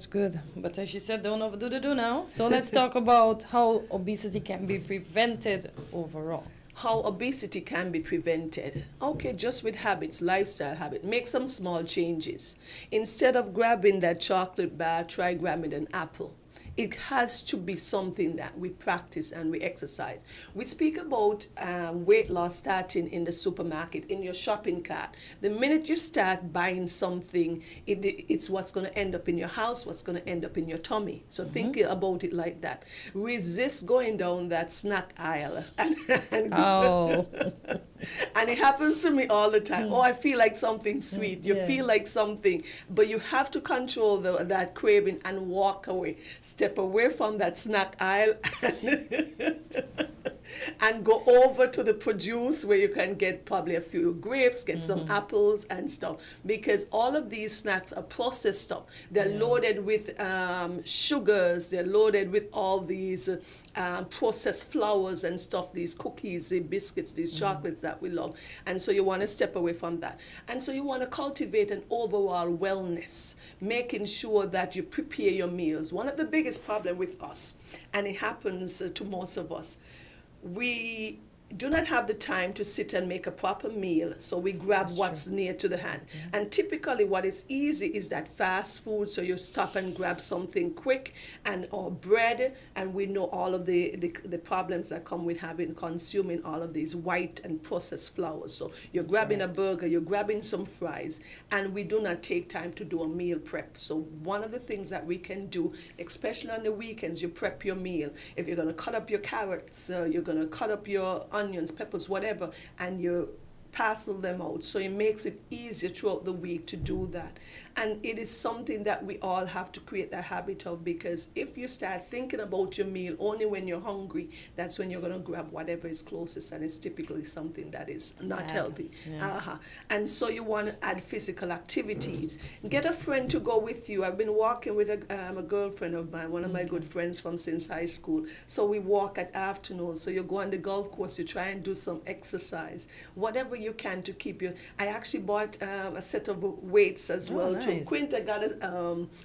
good. But as you said, don't overdo the do now. So let's talk about how obesity can be prevented overall. How obesity can be prevented. Okay, just with habits, lifestyle habit. Make some small changes. Instead of grabbing that chocolate bar, try grabbing an apple. It has to be something that we practice and we exercise. We speak about weight loss starting in the supermarket, in your shopping cart. The minute you start buying something, it's what's going to end up in your house, what's going to end up in your tummy. So think about it like that. Resist going down that snack aisle. And it happens to me all the time. Oh, I feel like something sweet. You feel like something. But you have to control that craving and walk away. Step away from that snack aisle and go over to the produce where you can get probably a few grapes, get some apples and stuff. Because all of these snacks are processed stuff. They're loaded with sugars. They're loaded with all these processed flours and stuff, these cookies, the biscuits, these chocolates that we love. And so you want to step away from that. And so you want to cultivate an overall wellness, making sure that you prepare your meals. One of the biggest problems with us, and it happens to most of us, we do not have the time to sit and make a proper meal, so we grab what's near to the hand. And typically what is easy is that fast food, so you stop and grab something quick, or bread, and we know all of the problems that come with consuming all of these white and processed flours. So you're grabbing a burger, you're grabbing some fries, and we do not take time to do a meal prep. So one of the things that we can do, especially on the weekends, you prep your meal. If you're going to cut up your carrots, you're going to cut up your onions, peppers, whatever, and you parcel them out. So it makes it easier throughout the week to do that. And it is something that we all have to create that habit of, because if you start thinking about your meal only when you're hungry, that's when you're going to grab whatever is closest, and it's typically something that is not healthy. And so you want to add physical activities. Get a friend to go with you. I've been walking with a girlfriend of mine, one of my good friends from since high school. So we walk at afternoon. So you go on the golf course, you try and do some exercise. Whatever you can to keep you. I actually bought a set of weights as well. Nice. Quinta got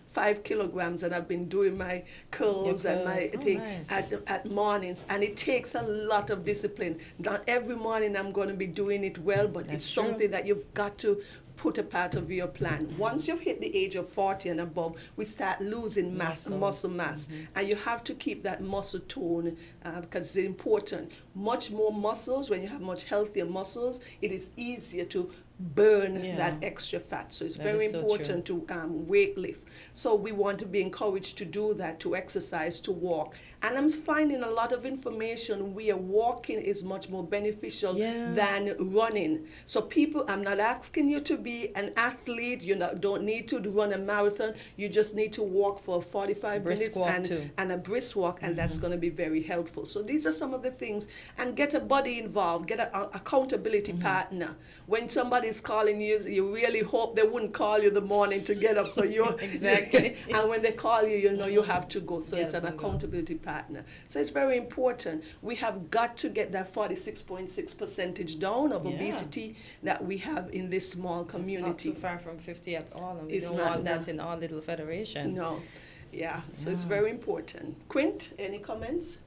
5 kilograms, and I've been doing my curls and my thing at mornings, and it takes a lot of discipline. Not every morning I'm going to be doing it well, but it's something that you've got to put a part of your plan. Once you've hit the age of 40 and above, we start losing muscle mass. And you have to keep that muscle tone because it's important. Much more muscles, when you have much healthier muscles, it is easier to burn that extra fat. So it's That very is so important to weight lift. So we want to be encouraged to do that, to exercise, to walk. And I'm finding a lot of information where walking is much more beneficial than running. So people, I'm not asking you to be an athlete. You don't need to run a marathon. You just need to walk for 45 minutes and a brisk walk, and that's going to be very helpful. So these are some of the things. And get a buddy involved, get an accountability partner. When somebody's calling you, you really hope they wouldn't call you the morning to get up. So you're exactly. And when they call you, you know you have to go. So it's an accountability partner. So it's very important. We have got to get that 46.6% down of obesity that we have in this small community. It's not too far from 50 at all, and we It's don't not, want that in our little federation. No. Yeah, so it's very important. Quint, any comments?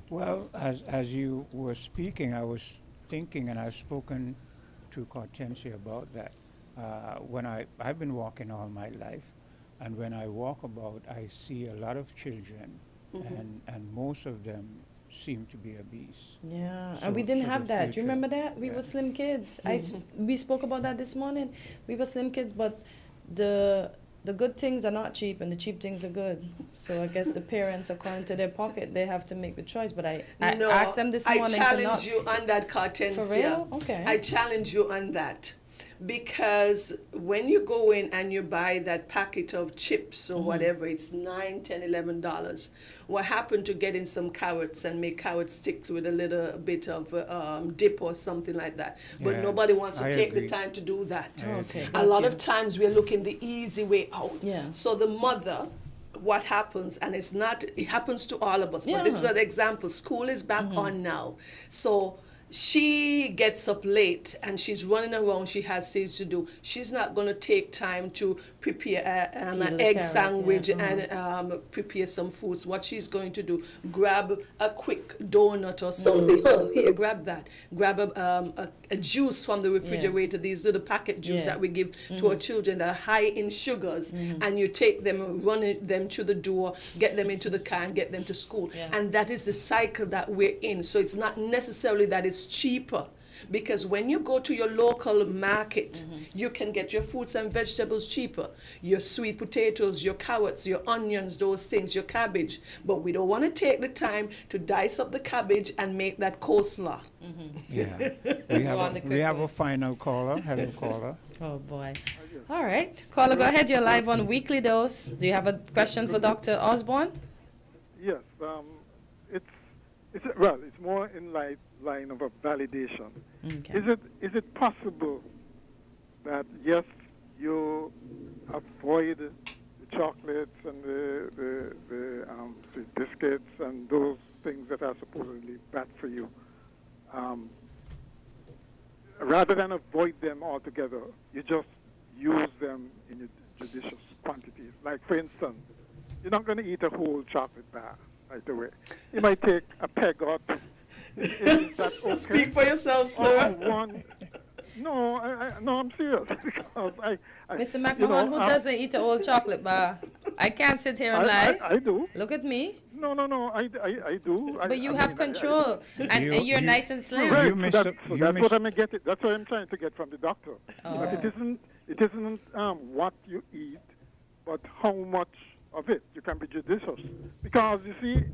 Well, as you were speaking, I was thinking, and I've spoken to Hortensia about that. When I've been walking all my life, and when I walk about, I see a lot of children, and most of them seem to be obese. Yeah, and we didn't have that. You remember that? We were slim kids. We spoke about that this morning. We were slim kids, but the good things are not cheap, and the cheap things are good. So I guess the parents, according to their pocket, they have to make the choice. But I asked them this morning I challenge you on that, Hortensia. For real? Okay. I challenge you on that. Because when you go in and you buy that packet of chips or whatever, it's $9, $10, $11. What happened to getting some carrots and make carrot sticks with a little bit of dip or something like that? But nobody wants to take the time to do that. A lot of times we're looking the easy way out. So the mother, what happens, and it happens to all of us, but this is an example. School is back on now. So she gets up late and she's running around, she has things to do. She's not going to take time to prepare an egg sandwich and prepare some foods. What she's going to do, grab a quick donut or something. Oh, here, grab that. Grab a juice from the refrigerator, these little packet juice that we give to our children that are high in sugars, and you take them, run them to the door, get them into the car and get them to school. And that is the cycle that we're in. So it's not necessarily that it's cheaper, because when you go to your local market, you can get your fruits and vegetables cheaper, your sweet potatoes, your carrots, your onions, those things, your cabbage. But we don't want to take the time to dice up the cabbage and make that coleslaw. We have a final caller. Hello, caller. Oh boy. All right, caller, go ahead. You're live on Weekly Dose. Do you have a question for Dr. Osborne? Yes. It's more in line of a validation. Okay. Is it possible that yes, you avoid the chocolates and the sweet biscuits and those things that are supposedly bad for you, rather than avoid them altogether, you just use them in judicious quantities. Like, for instance, you're not going to eat a whole chocolate bar right away. You might take a peg or two. Is that okay? Speak for yourself, sir. No, I'm serious. Because Mr. McMahon, who doesn't eat a whole chocolate bar? I can't sit here and lie. I do. Look at me. No, I do. But you have control, and you're nice and slim. Right, that's what I'm getting. That's what I'm trying to get from the doctor. But it isn't what you eat, but how much of it. You can be judicious. Because, you see,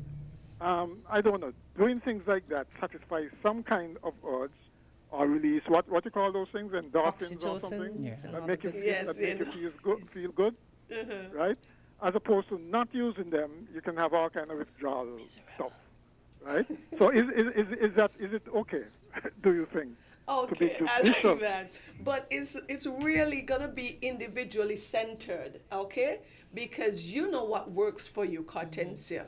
I don't know, doing things like that satisfies some kind of urge or release, what you call those things, endorphins or something? That make you feel good, right? As opposed to not using them, you can have all kind of withdrawal stuff, right? So is it okay, do you think? Okay, I like that. But it's really going to be individually centered, okay? Because you know what works for you, Hortensia.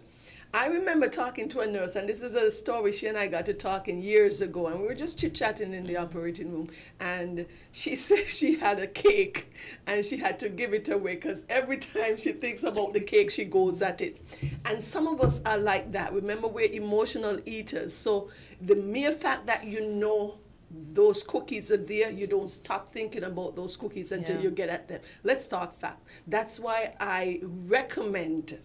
I remember talking to a nurse, and this is a story she and I got to talking years ago, and we were just chit-chatting in the operating room, and she said she had a cake, and she had to give it away, because every time she thinks about the cake, she goes at it. And some of us are like that. Remember, we're emotional eaters, so the mere fact that you know those cookies are there, you don't stop thinking about those cookies until you get at them. Let's talk fact. That's why I recommend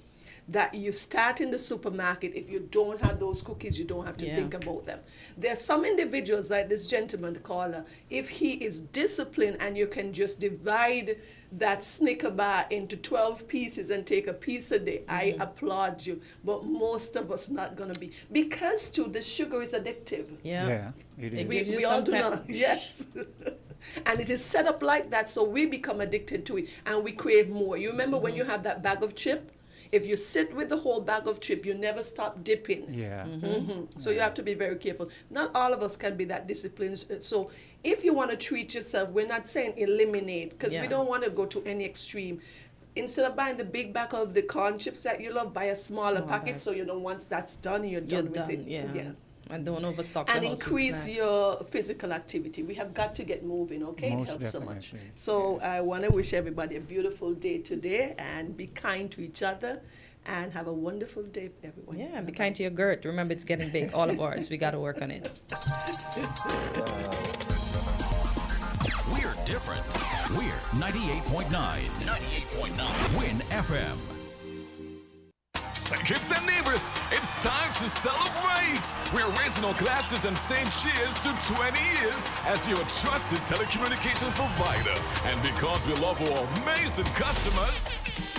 that you start in the supermarket. If you don't have those cookies, you don't have to think about them. There are some individuals like this gentleman, the caller, if he is disciplined and you can just divide that Snicker bar into 12 pieces and take a piece a day, I applaud you. But most of us not going to be. Because, too, the sugar is addictive. Yeah, it is. We all do not. Yes. And it is set up like that, so we become addicted to it, and we crave more. You remember when you have that bag of chip? If you sit with the whole bag of chip, you never stop dipping. Yeah. So you have to be very careful. Not all of us can be that disciplined. So if you want to treat yourself, we're not saying eliminate, because we don't want to go to any extreme. Instead of buying the big bag of the corn chips that you love, buy a smaller packet, so you know once that's done, you're done with it. Yeah. And don't overstock And the house with increase snacks. your physical activity. We have got to get moving, okay? Most It helps so much. definitely. So I want to wish everybody a beautiful day today, and be kind to each other, and have a wonderful day, everyone. Yeah, and be kind to your GERD. Remember, it's getting big. All of ours. We got to work on it. We're different. We're 98.9. 98.9 Win FM. St. Kitts and Nevis, it's time to celebrate! We're raising our glasses and saying cheers to 20 years as your trusted telecommunications provider. And because we love our amazing customers,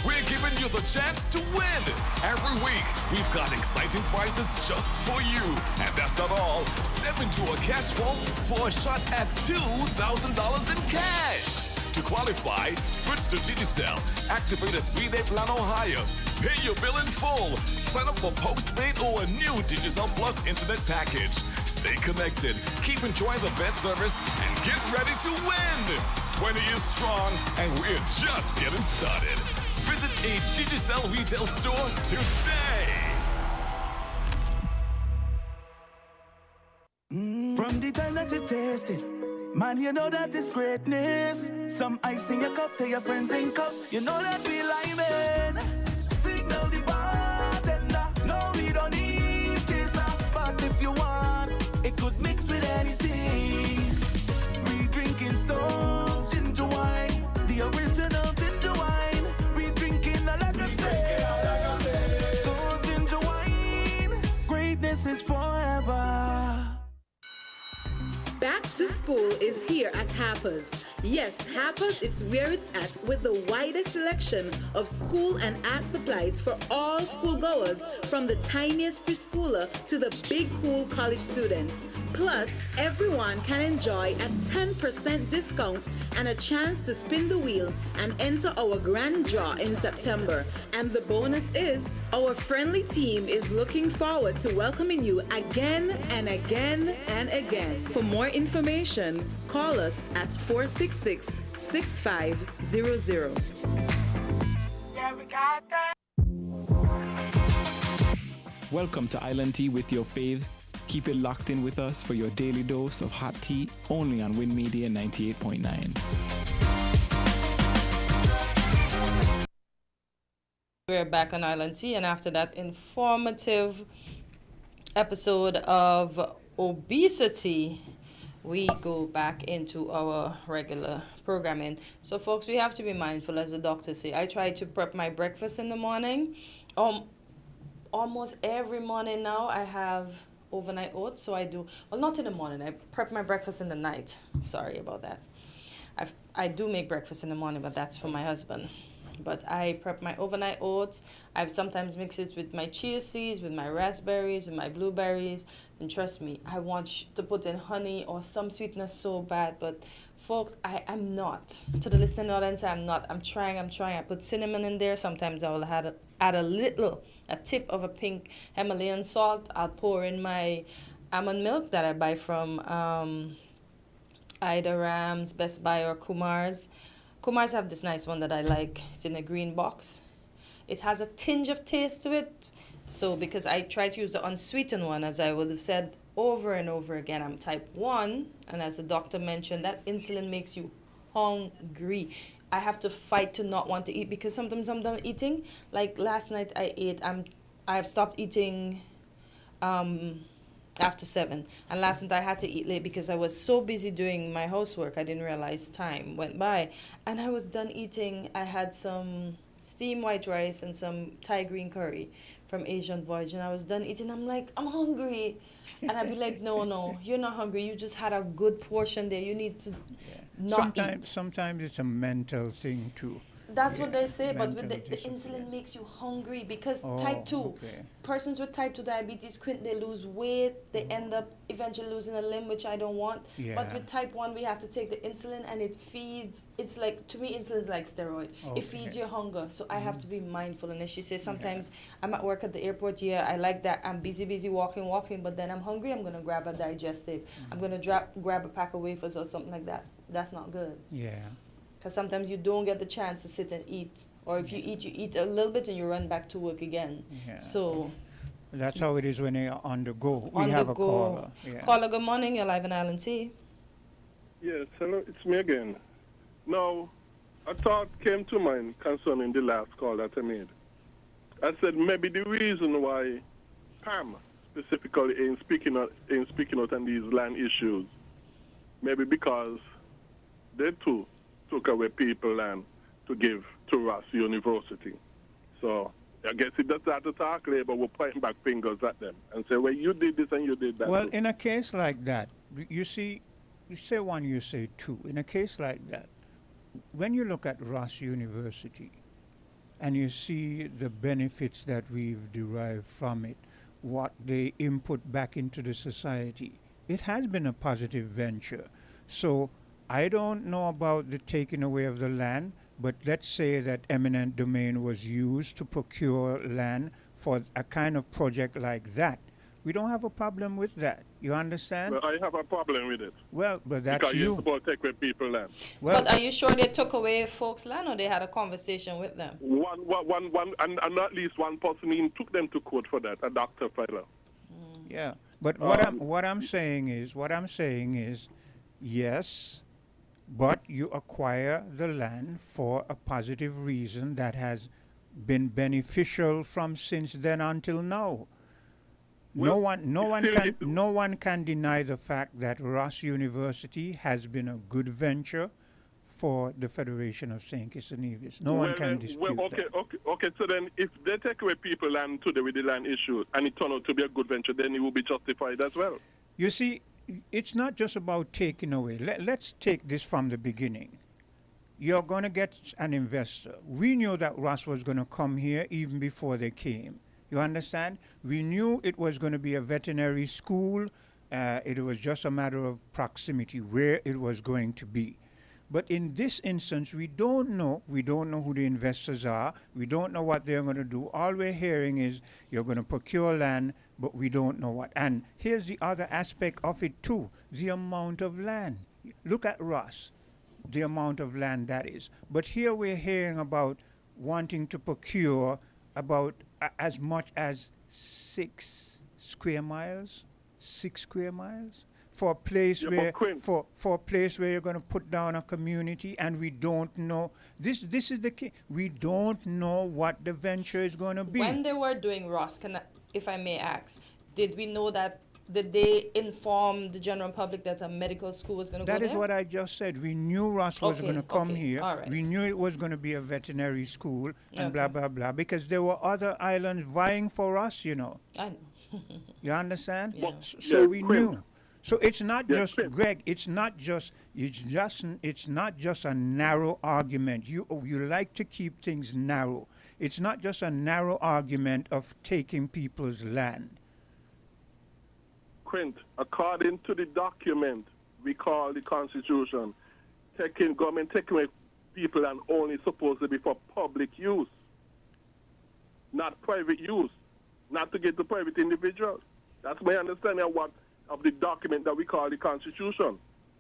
we're giving you the chance to win. Every week, we've got exciting prizes just for you. And that's not all. Step into a cash vault for a shot at $2,000 in cash. To qualify, switch to Digicel, activate a 3-day plan or higher. Pay your bill in full. Sign up for postpaid or a new Digicel Plus internet package. Stay connected, keep enjoying the best service, and get ready to win. 20 years strong, and we're just getting started. Visit a Digicel retail store today. From the time that you taste it, man, you know that it's greatness. Some ice in your cup, tell your friends link up. You know that we like signal the bartender. No, we don't need chaser, but if you want, it could mix with anything. We drinking Stones ginger wine, the original ginger wine. We drinking a like I say, Stones ginger wine. Greatness is forever. Back to school is here at Harper's. Yes, Harper's is where it's at, with the widest selection of school and art supplies for all schoolgoers, from the tiniest preschooler to the big cool college students. Plus, everyone can enjoy a 10% discount and a chance to spin the wheel and enter our grand draw in September. And the bonus is, our friendly team is looking forward to welcoming you again and again and again. For more information, call us at 466-6500. Welcome to Island Tea with your faves. Keep it locked in with us for your daily dose of hot tea, only on Win Media 98.9. We're back on Island Tea, and after that informative episode of obesity, we go back into our regular programming. So, folks, we have to be mindful, as the doctor say. I try to prep my breakfast in the morning. Almost every morning now, I have overnight oats, so I do, well, not in the morning. I prep my breakfast in the night. Sorry about that. I do make breakfast in the morning, but that's for my husband. But I prep my overnight oats. I sometimes mix it with my chia seeds, with my raspberries, with my blueberries. And trust me, I want to put in honey or some sweetness so bad. But folks, I'm not. To the listening audience, I'm not. I'm trying. I put cinnamon in there. Sometimes I will add a tip of a pink Himalayan salt. I'll pour in my almond milk that I buy from Ida Rams, Best Buy, or Kumar's. Kumar's have this nice one that I like. It's in a green box. It has a tinge of taste to it. So because I try to use the unsweetened one, as I would have said over and over again, I'm type 1. And as the doctor mentioned, that insulin makes you hungry. I have to fight to not want to eat, because sometimes I'm done eating. Like last night I have stopped eating after 7, and last night I had to eat late because I was so busy doing my housework. I didn't realize time went by, and I was done eating. I had some steamed white rice and some Thai green curry from Asian Voyage, and I was done eating. I'm like, I'm hungry. And I'd be like, no, you're not hungry. You just had a good portion there. You need to not eat. Sometimes it's a mental thing too. That's what they say, but with the insulin makes you hungry because type 2, persons with type 2 diabetes, they lose weight, they end up eventually losing a limb, which I don't want. But with type 1, we have to take the insulin and it feeds, it's like, to me, insulin is like steroid. It feeds your hunger, so I have to be mindful. And as she says, sometimes I'm at work at the airport, I like that, I'm busy walking, but then I'm hungry, I'm going to grab a digestive. I'm going to grab a pack of wafers or something like that. That's not good. Yeah. Because sometimes you don't get the chance to sit and eat. Or if you eat a little bit and you run back to work again. Yeah. So that's how it is when you're on the go. We have a caller. Yeah. Caller, good morning. You're live in Island T. Yes, hello, it's me again. Now, a thought came to mind concerning the last call that I made. I said maybe the reason why Pam specifically ain't speaking out on these land issues, maybe because they too took away people land to give to Ross University. So I guess it does have to talk labor, we're pointing back fingers at them and say, well, you did this and you did that. Well, too. in a case like that, you see, you say one, you say two. In a case like that, when you look at Ross University and you see the benefits that we've derived from it, what they input back into the society, it has been a positive venture. So I don't know about the taking away of the land, but let's say that eminent domain was used to procure land for a kind of project like that. We don't have a problem with that. You understand? Well, I have a problem with it. Well, but that's because you. you're supposed to take away people land. Well, but are you sure they took away folks' land or they had a conversation with them? And at least one person even took them to court for that, a Dr. Fowler. Yeah, but what I'm saying is, yes, but you acquire the land for a positive reason that has been beneficial from since then until now. No one can deny the fact that Ross University has been a good venture for the Federation of St. Kitts and Nevis. No one can dispute that. Okay. So then, if they take away people land today with the land issue, and it turns out to be a good venture, then it will be justified as well. You see, it's not just about taking away. Let's take this from the beginning. You're going to get an investor. We knew that Ross was going to come here even before they came. You understand? We knew it was going to be a veterinary school. It was just a matter of proximity where it was going to be. But in this instance, we don't know who the investors are. We don't know what they're going to do. All we're hearing is you're going to procure land, but we don't know what. And here's the other aspect of it too, the amount of land. Look at Ross, the amount of land that is. But here we're hearing about wanting to procure about as much as 6 square miles for a place for a place where you're going to put down a community, and we don't know. This is the key. We don't know what the venture is going to be. When they were doing Ross, if I may ask, did we know that? Did they inform the general public that a medical school was going to go there? That is what I just said. We knew Ross was going to come here. All right. We knew it was going to be a veterinary school and blah, blah, blah, because there were other islands vying for us, you know. I know. You understand? Yeah. So we knew. So it's not just, Greg, it's not just a narrow argument. You like to keep things narrow. It's not just a narrow argument of taking people's land. Quint, according to the document we call the Constitution, government taking away people and only supposed to be for public use, not private use, not to get to private individuals. That's my understanding of the document that we call the Constitution.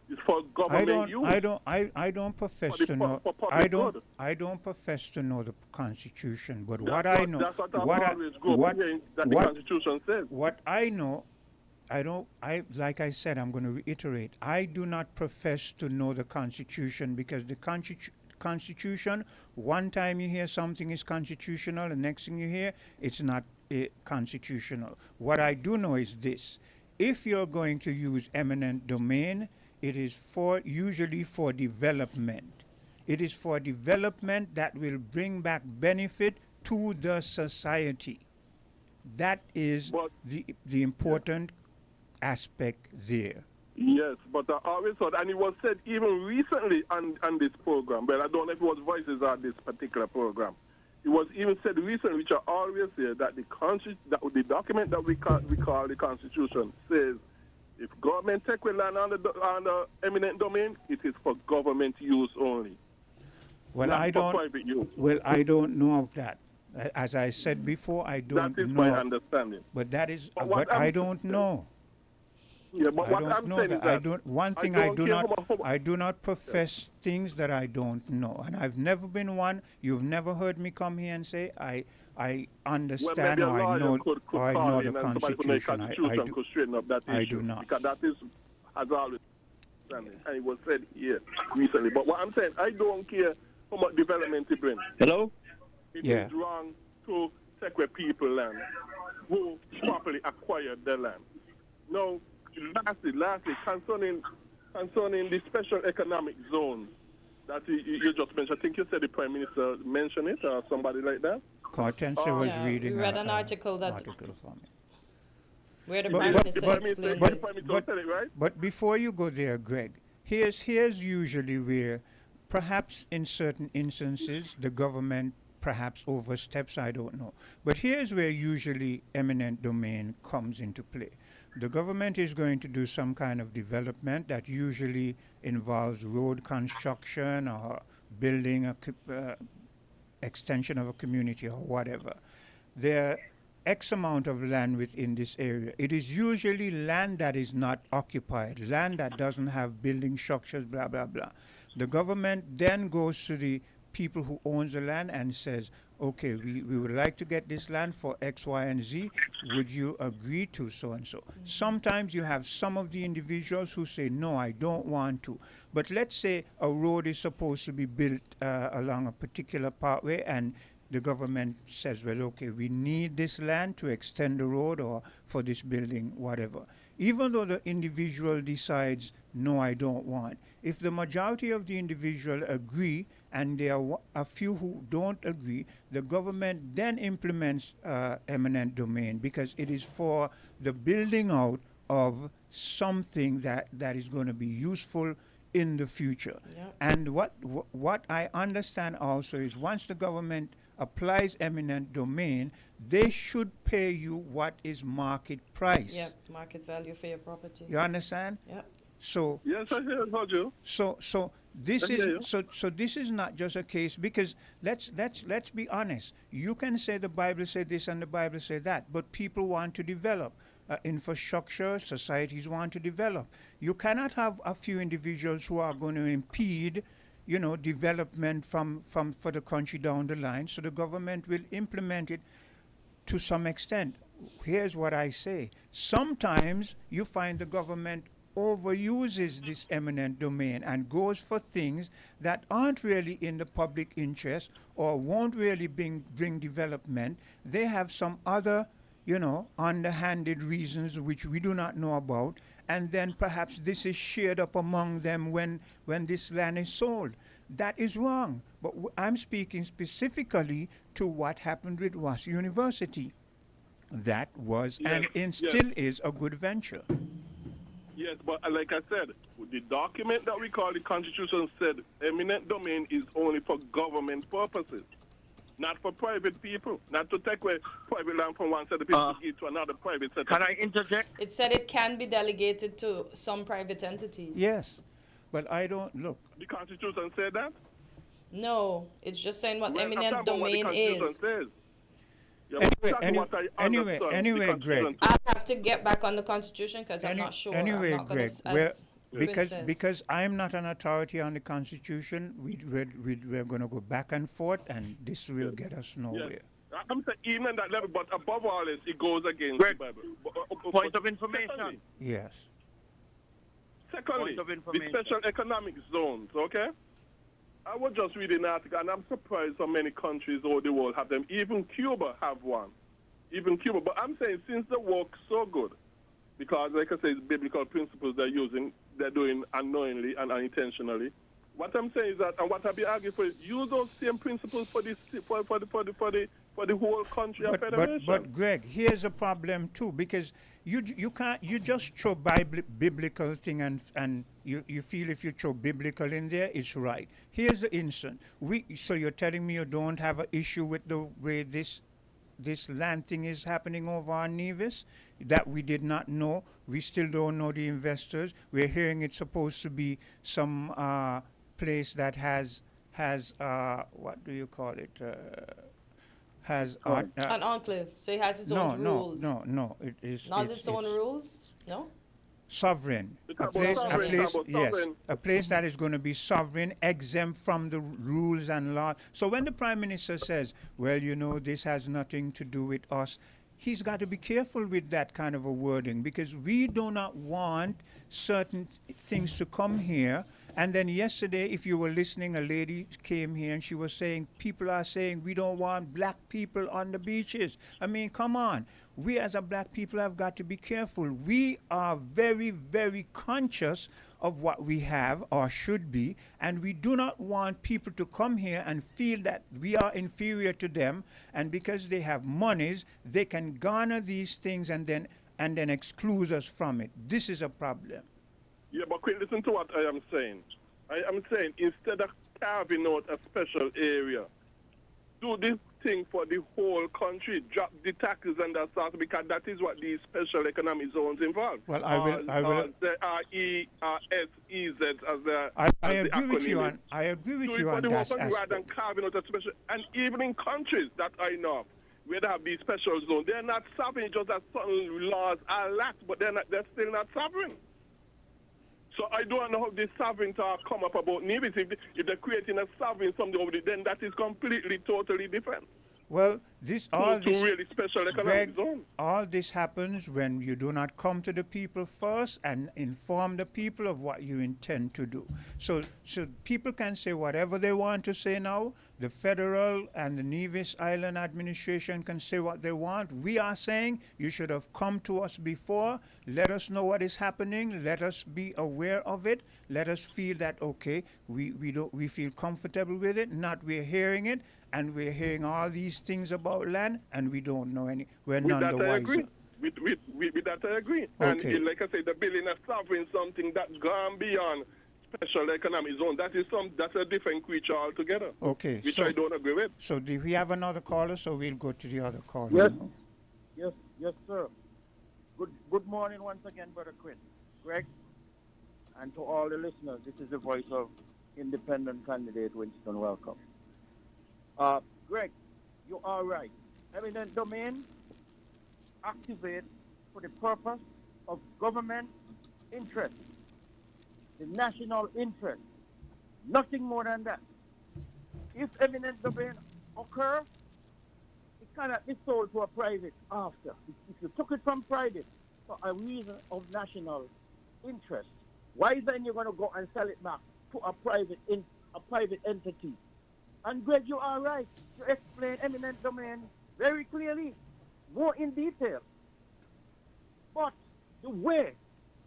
It's for government use. I don't profess to know. I don't profess to know the Constitution, but what I know, that's what the Constitution says. What I know. Like I said, I'm going to reiterate, I do not profess to know the Constitution, because the Constitution, one time you hear something is constitutional, the next thing you hear, it's not constitutional. What I do know is this: if you're going to use eminent domain, it is usually for development. It is for development that will bring back benefit to the society. That is the important aspect there. Yes, but I always thought, and it was said even recently on this program, but I don't know if it was Voices or this particular program. It was even said recently, which I always say, that the document that we call the Constitution says, if government take away land on the eminent domain, it is for government use only. Well, not I for don't. private use. Well, I don't know of that. As I said before, I don't know. That is my understanding. But that is. But But I don't know. Yeah, but what I don't I'm know saying that. is that I don't. One thing I do not profess things that I don't know, and I've never been one. You've never heard me come here and say I understand or I know the Constitution. Could straighten up that issue. I do not. Because that is has always and it was said here recently. But what I'm saying, I don't care how much development it brings. Hello? It is wrong to take away people land who properly acquired their land. Now, lastly, concerning the special economic zones that you just mentioned, I think you said the Prime Minister mentioned it or somebody like that. Hortense was reading. We read an article that for me. where the Prime Minister explained it. But before you go there, Greg, here's usually where perhaps in certain instances the government perhaps oversteps, I don't know. But here's where usually eminent domain comes into play. The government is going to do some kind of development that usually involves road construction or building a extension of a community or whatever. There are X amount of land within this area. It is usually land that is not occupied, land that doesn't have building structures, blah, blah, blah. The government then goes to the people who owns the land and says, okay, we would like to get this land for X, Y, and Z. Would you agree to so and so? Sometimes you have some of the individuals who say, no, I don't want to. But let's say a road is supposed to be built along a particular pathway and the government says, well, okay, we need this land to extend the road or for this building, whatever. Even though the individual decides, no, I don't want. If the majority of the individual agree and there are a few who don't agree, the government then implements eminent domain because it is for the building out of something that is going to be useful in the future. Yep. And what I understand also is once the government applies eminent domain, they should pay you what is market price. Yep, market value for your property. You understand? Yep. So yes, I heard you. So this is so this is not just a case because let's be honest. You can say the Bible say this and the Bible say that, but people want to develop. Infrastructure, societies want to develop. You cannot have a few individuals who are going to impede, development for the country down the line. So the government will implement it to some extent. Here's what I say. Sometimes you find the government overuses this eminent domain and goes for things that aren't really in the public interest or won't really bring development. They have some other underhanded reasons which we do not know about, and then perhaps this is shared up among them when this land is sold. That is wrong. But I'm speaking specifically to what happened with Ross University. That was and still is a good venture. Yes, but like I said, the document that we call the Constitution said eminent domain is only for government purposes. Not for private people, not to take away private land from one set of people to give to another private set. Can I interject? It said it can be delegated to some private entities. Yes, but I don't look. The Constitution said that? No, it's just saying what eminent domain is. Anyway, Greg. I'll have to get back on the Constitution because I'm not sure. Anyway, Greg, because I'm not an authority on the Constitution, we're going to go back and forth, and this will get us nowhere. Yes. I'm saying even at that level, but above all this, it goes against the Bible. Point of information. Yes. Secondly, the special economic zones, okay? I was just reading an article, and I'm surprised how many countries all the world have them. Even Cuba have one. Even Cuba. But I'm saying since they work so good, because like I say, it's biblical principles they're doing unknowingly and unintentionally, What I'm saying is that, and what I'll be arguing for is use those same principles for the whole country and federation. But Greg, here's a problem too, because you can't just throw biblical thing and you feel if you throw biblical in there, it's right. Here's the instance. So you're telling me you don't have an issue with the way this land thing is happening over on Nevis, that we did not know. We still don't know the investors. We're hearing it's supposed to be some place that has what do you call it? Has an enclave, so it has its own rules. No. It is not its own rules. No. Sovereign. A place that is going to be sovereign, exempt from the rules and law. So when the Prime Minister says, well, this has nothing to do with us, he's got to be careful with that kind of a wording, because we do not want certain things to come here. And then yesterday, if you were listening, a lady came here and she was saying, people are saying we don't want black people on the beaches. I mean, come on. We as a black people have got to be careful. We are very, very conscious of what we have or should be, and we do not want people to come here and feel that we are inferior to them, and because they have monies, they can garner these things and then exclude us from it. This is a problem. Yeah, but quick, listen to what I am saying. I am saying instead of carving out a special area, do this thing for the whole country. Drop the taxes and that stuff, because that is what these special economic zones involve. Well, I will. The RESEZ as the I agree with you on. I agree with you on that aspect. Rather than carving out a special, and even in countries that I know of, where they have these special zones, they're not sovereign. Just as certain laws are lax, but they're still not sovereign. So I don't know how this sovereign talk come up about Nevis. If they're creating a sovereign something over there, then that is completely, totally different. Well, all this really special economic zone. All this happens when you do not come to the people first and inform the people of what you intend to do. So people can say whatever they want to say now. The federal and the Nevis Island administration can say what they want. We are saying you should have come to us before. Let us know what is happening. Let us be aware of it. Let us feel that, okay, we feel comfortable with it. Not we're hearing it, and we're hearing all these things about land, and we don't know any. We're none the wiser. With that I agree. Okay. And like I said, the building of sovereign something that's gone beyond special economic zone. That's a different creature altogether. Okay. Which I don't agree with. So do we have another caller? So we'll go to the other caller. Yes, sir. Good morning once again, Brother Greg, and to all the listeners. This is the voice of independent candidate Winston. Welcome. Greg, you are right. Eminent domain activate for the purpose of government interest, the national interest, nothing more than that. If eminent domain occur, it cannot be sold to a private after. If you took it from private for a reason of national interest, why then you're going to go and sell it back to a private entity? And Greg, you are right. You explain eminent domain very clearly, more in detail. But the way,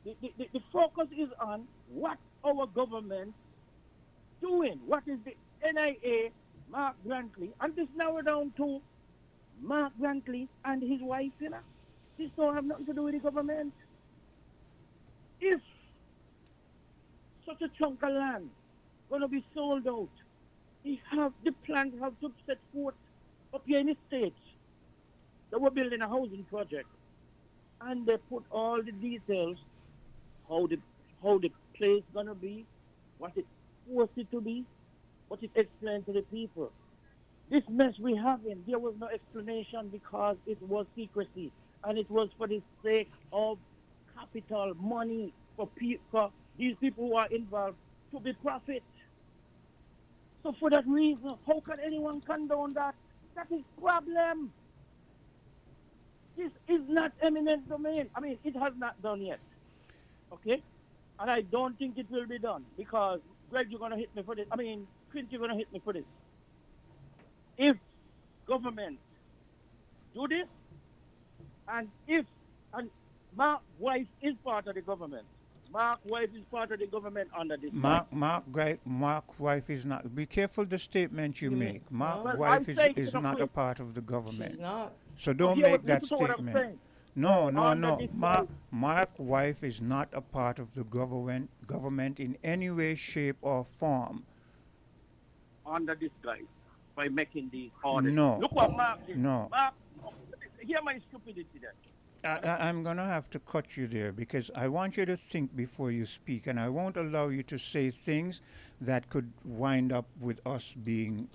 the focus is on what our government doing. What is the NIA, Mark Grantley, and this now down to Mark Grantley and his wife, This don't have nothing to do with the government. If such a chunk of land going to be sold out, the plans have to set forth up here in the States that we're building a housing project, and they put all the details, how the place gonna be, what it forced it to be, what it explained to the people. This mess we have in, there was no explanation because it was secrecy, and it was for the sake of capital, money, for these people who are involved to be profit. So for that reason, how can anyone condone that? That is problem. This is not eminent domain. I mean, it has not done yet. Okay? And I don't think it will be done because, Greg, you're going to hit me for this. I mean, Clint, you're going to hit me for this. If government do this, and my wife is part of the government, Mark wife is part of the government under this. Mark wife is not. Be careful the statement you make. Mark Well, wife I'm saying is to the not a place- part of the government. She's not. So don't Hear make that listen to what I'm statement. saying. No. Under this Mark wife is not a part of the government in any way, shape, or form. Under this guy by making these orders. No. Look what Mark did. No. Mark, hear my stupidity there. I'm going to have to cut you there because I want you to think before you speak, and I won't allow you to say things that could wind up with us being,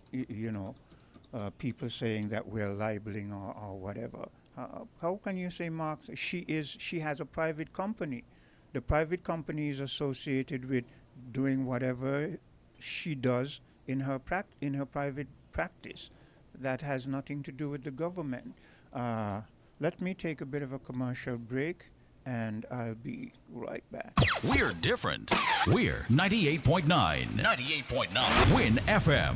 people saying that we're libeling or whatever. How can you say Mark? She has a private company. The private company is associated with doing whatever she does in her private practice. That has nothing to do with the government. Let me take a bit of a commercial break, and I'll be right back. We're different. We're 98.9. 98.9. Win FM.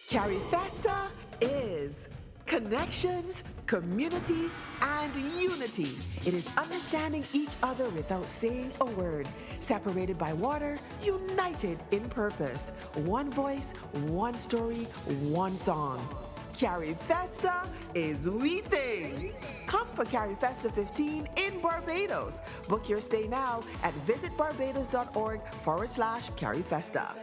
Carry Festa is connections, community, and unity. It is understanding each other without saying a word. Separated by water, united in purpose. One voice, one story, one song. Carry Festa is we thing. Come for Carry Festa 15 in Barbados. Book your stay now at visitbarbados.org/Carry Festa.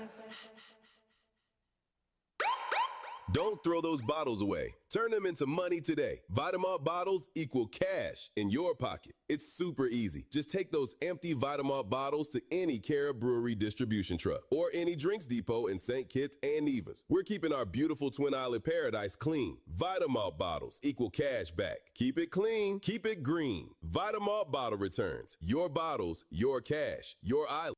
Don't throw those bottles away. Turn them into money today. Vitamalt bottles equal cash in your pocket. It's super easy. Just take those empty Vitamalt bottles to any Cara Brewery distribution truck or any drinks depot in St. Kitts and Nevis. We're keeping our beautiful Twin Island paradise clean. Vitamalt bottles equal cash back. Keep it clean, keep it green. Vitamalt bottle returns. Your bottles, your cash, your island.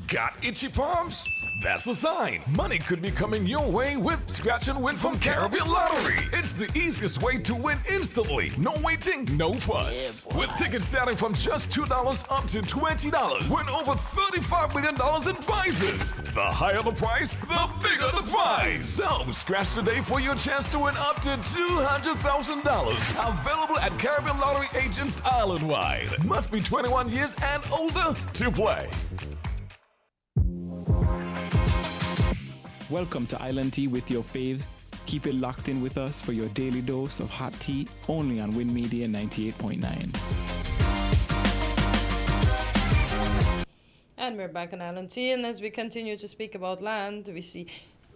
Got itchy palms? That's a sign. Money could be coming your way with Scratch and Win from Caribbean Lottery. It's the easiest way to win instantly. No waiting, no fuss. With tickets starting from just $2 up to $20. Win over $35 million in prizes. The higher the price, the bigger the prize. So scratch today for your chance to win up to $200,000. Available at Caribbean Lottery agents island-wide. Must be 21 years and older to play. Welcome to Island Tea with your faves. Keep it locked in with us for your daily dose of hot tea, only on Win Media 98.9. And we're back on Island Tea, and as we continue to speak about land, we see...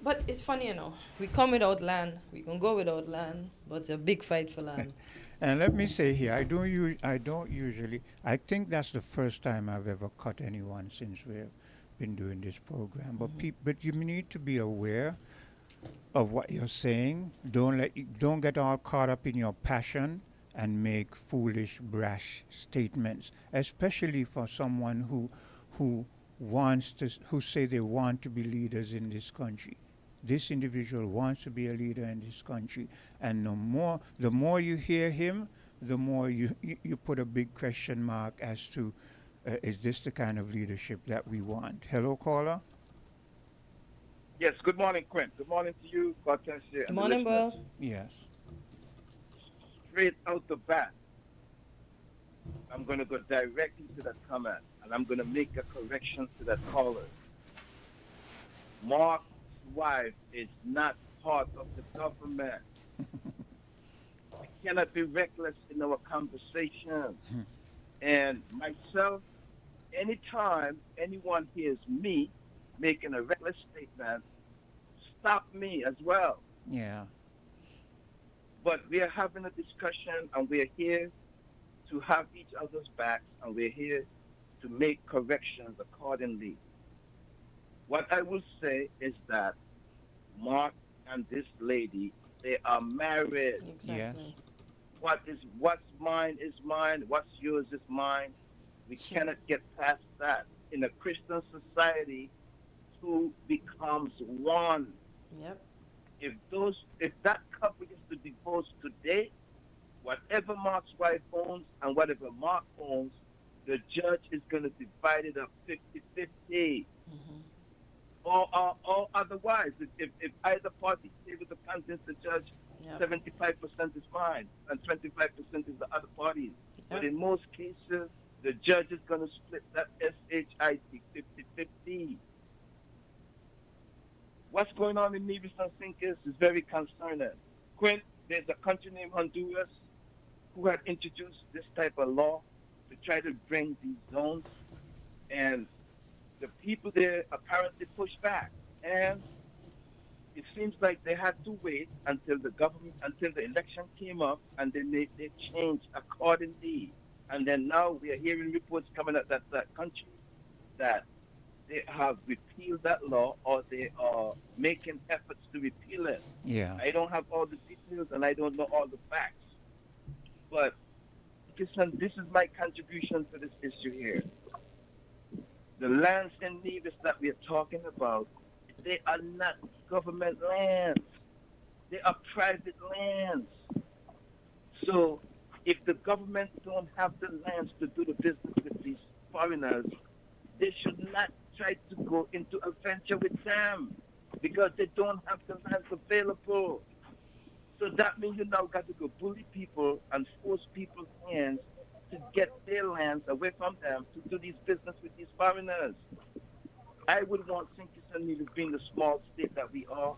But it's funny, we come without land, we can go without land, but it's a big fight for land. And let me say here, I don't usually... I think that's the first time I've ever cut anyone since we've been doing this program. But you need to be aware of what you're saying. Don't get all caught up in your passion and make foolish, brash statements, especially for someone who say they want to be leaders in this country. This individual wants to be a leader in this country, and the more you hear him, the more you put a big question mark as to is this the kind of leadership that we want? Hello, caller. Yes, good morning, Quint. Good morning to you, Hortensia. Good morning, Will. Yes. Straight out the bat, I'm going to go directly to that comment, and I'm going to make a correction to that caller. Mark's wife is not part of the government. We cannot be reckless in our conversation. And myself, anytime anyone hears me making a reckless statement, stop me as well. Yeah. But we are having a discussion, and we are here to have each other's backs, and we're here to make corrections accordingly. What I will say is that Mark and this lady, they are married. Exactly. Yes. What's mine is mine. What's yours is mine. We cannot get past that. In a Christian society, two becomes one. Yep. If that couple is to divorce today, whatever Mark's wife owns and whatever Mark owns, the judge is going to divide it up 50-50. Or otherwise, if either party stay with the conscience, the judge, 75% is mine and 25% is the other party's. But in most cases, The judge is going to split that SHIT 50-50. What's going on in Nevis and Sinkers is very concerning. Quint, there's a country named Honduras who had introduced this type of law to try to bring these zones, and the people there apparently pushed back. And it seems like they had to wait until the election came up, and then they changed accordingly. And then now we are hearing reports coming out that country that they have repealed that law, or they are making efforts to repeal it. Yeah. I don't have all the details and I don't know all the facts. But listen, this is my contribution to this issue here. The lands in Nevis that we are talking about, they are not government lands. They are private lands. So if the government don't have the lands to do the business with these foreigners, they should not try to go into a venture with them because they don't have the lands available. So that means you now got to go bully people and force people's hands to get their lands away from them to do this business with these foreigners. I would want St. Kitts and Nevis, being the small state that we are,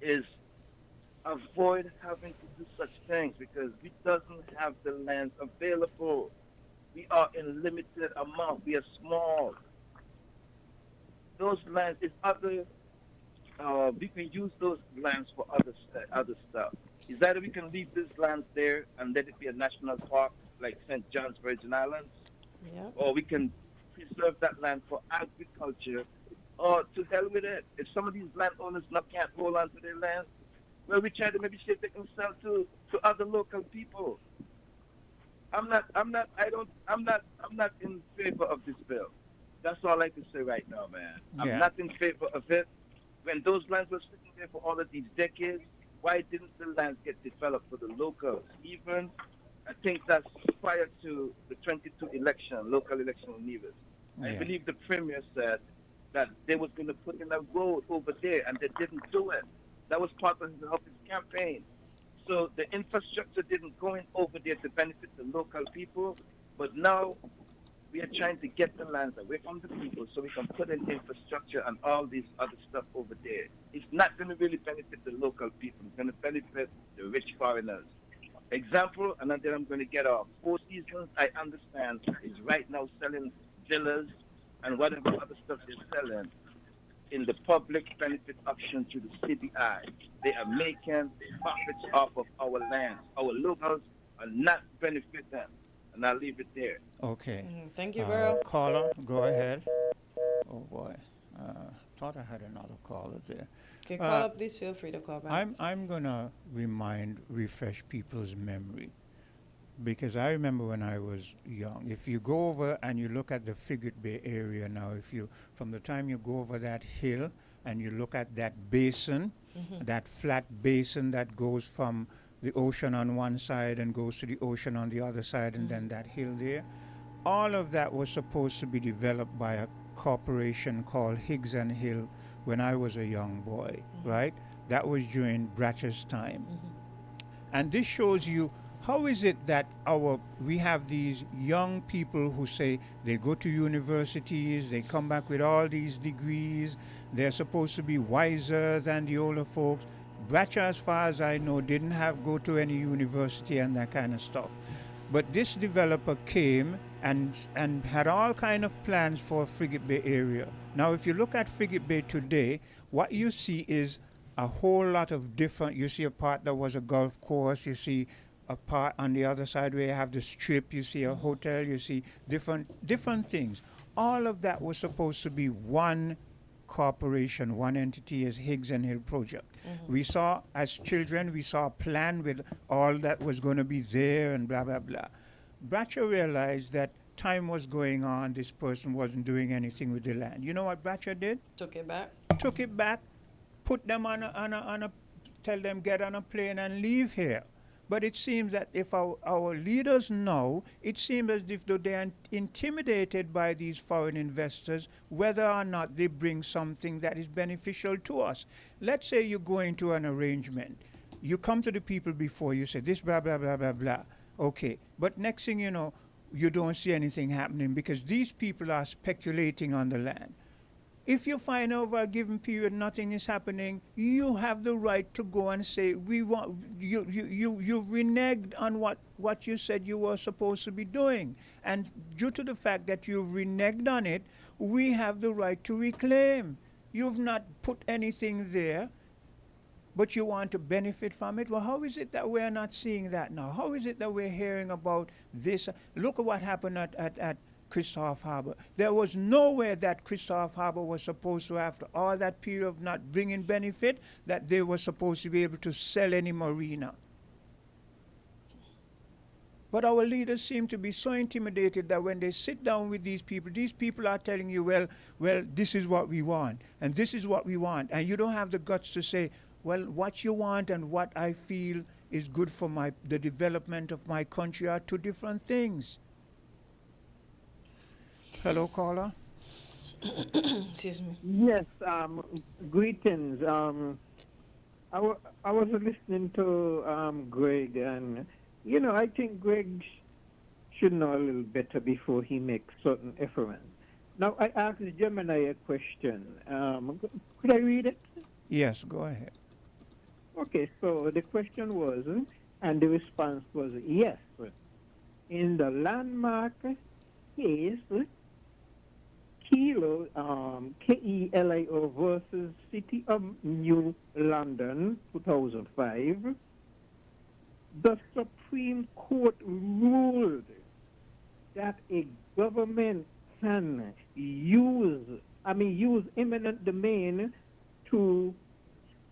is avoid having to do such things because we doesn't have the lands available. We are in limited amount. We are small. Those lands is other. We can use those lands for other stuff. Is that we can leave these lands there and let it be a national park like St. John's Virgin Islands, or we can preserve that land for agriculture, or to hell with it. If some of these landowners can't hold on to their lands, well, we try to maybe see if they can sell to other local people. I'm not in favor of this bill. That's all I can say right now, man. I'm not in favor of it. When those lands were sitting there for all of these decades, why didn't the lands get developed for the locals? Even, I think that's prior to the 22 election, local election in Nevis. I believe the premier said that they was going to put in a road over there, and they didn't do it. That was part of his campaign. So the infrastructure didn't go in over there to benefit the local people, but now we are trying to get the lands away from the people so we can put in infrastructure and all these other stuff over there. It's not going to really benefit the local people. It's going to benefit the rich foreigners. Example, and then I'm going to get off. Four Seasons, I understand, is right now selling villas and whatever other stuff they're selling in the public benefit option to the CBI. They are making profits off of our lands. Our locals are not benefiting. And I'll leave it there. Okay. Thank you, girl. Caller, go ahead. Oh, boy. Thought I had another caller there. Okay, caller, please feel free to call back. I'm going to refresh people's memory. Because I remember when I was young, if you go over and you look at the Frigate Bay area now, from the time you go over that hill and you look at that basin, that flat basin that goes from the ocean on one side and goes to the ocean on the other side, and then that hill there, all of that was supposed to be developed by a corporation called Higgs and Hill when I was a young boy, right? That was during Bratcher's time. And this shows you how is it that we have these young people who say they go to universities, they come back with all these degrees, they're supposed to be wiser than the older folks. Bratcher, as far as I know, didn't go to any university and that kind of stuff. But this developer came and had all kind of plans for Frigate Bay area. Now, if you look at Frigate Bay today, what you see is a whole lot of different. You see a part that was a golf course. You see a part on the other side where you have the strip. You see a hotel. You see different things. All of that was supposed to be one corporation, one entity as Higgs and Hill project. We saw, as children, we saw a plan with all that was going to be there and blah, blah, blah. Bratcher realized that time was going on, this person wasn't doing anything with the land. You know what Bratcher did? Took it back. Took it back, put them tell them get on a plane and leave here. But it seems that if our leaders know, it seems as if they are intimidated by these foreign investors, whether or not they bring something that is beneficial to us. Let's say you go into an arrangement. You come to the people before, you say this, blah, blah, blah, blah, blah. Okay. But next thing you know, you don't see anything happening because these people are speculating on the land. If you find over a given period nothing is happening, you have the right to go and say, we want you reneged on what you said you were supposed to be doing. And due to the fact that you've reneged on it, we have the right to reclaim. You've not put anything there, but you want to benefit from it. Well, how is it that we're not seeing that now? How is it that we're hearing about this? Look at what happened at Christoph Harbor. There was nowhere that Christoph Harbor was supposed to, after all that period of not bringing benefit, that they were supposed to be able to sell any marina. But our leaders seem to be so intimidated that when they sit down with these people are telling you, well, this is what we want, and this is what we want, and you don't have the guts to say, well, what you want and what I feel is good for the development of my country are two different things. Hello, caller. Excuse me. Yes, greetings. I was listening to Greg, and, I think Greg should know a little better before he makes certain efforts. Now, I asked Gemini a question. Could I read it? Yes, go ahead. Okay, so the question was, and the response was yes. In the landmark case, Kelo, Kelio versus City of New London, 2005, the Supreme Court ruled that a government can use eminent domain to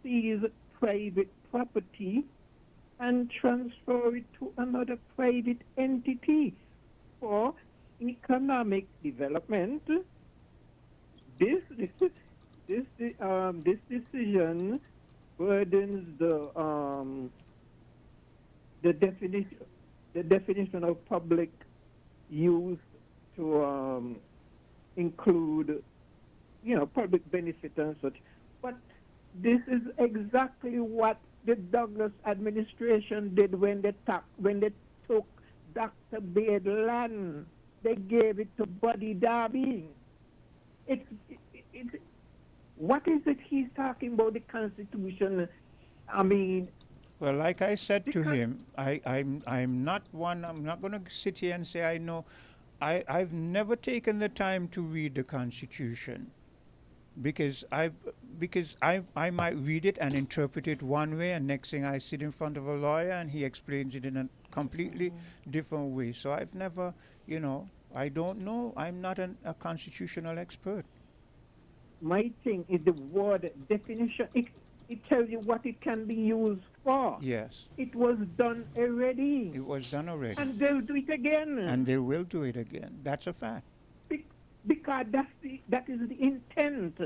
seize private property and transfer it to another private entity for economic development. This decision burdens the definition of public use to include, public benefit and such. But this is exactly what the Douglas administration did when they took Dr. Beard land. They gave it to Buddy Darby. What is it he's talking about, the Constitution? Well, like I said to him, I'm not going to sit here and say I know. I've never taken the time to read the Constitution because I might read it and interpret it one way, and next thing I sit in front of a lawyer and he explains it in a completely different way. So I've never, I don't know. I'm not a constitutional expert. My thing is the word definition. It tells you what it can be used for. Yes. It was done already. It was done already. And they'll do it again. And they will do it again. That's a fact. Because that is the intent.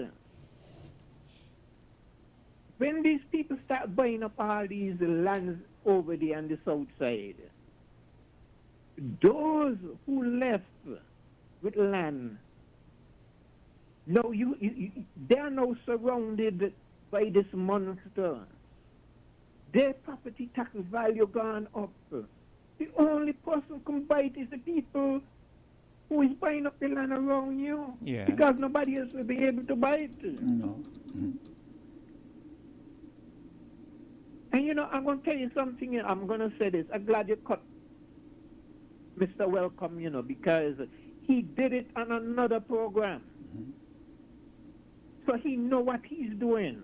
When these people start buying up all these lands over there on the south side, those who left with land, they are now surrounded by this monster. Their property tax value gone up. The only person who can buy it is the people who is buying up the land around you. Yeah. Because nobody else will be able to buy it. No. And I'm going to tell you something. I'm going to say this. I'm glad you cut Mr. Welcome, because he did it on another program. So he know what he's doing.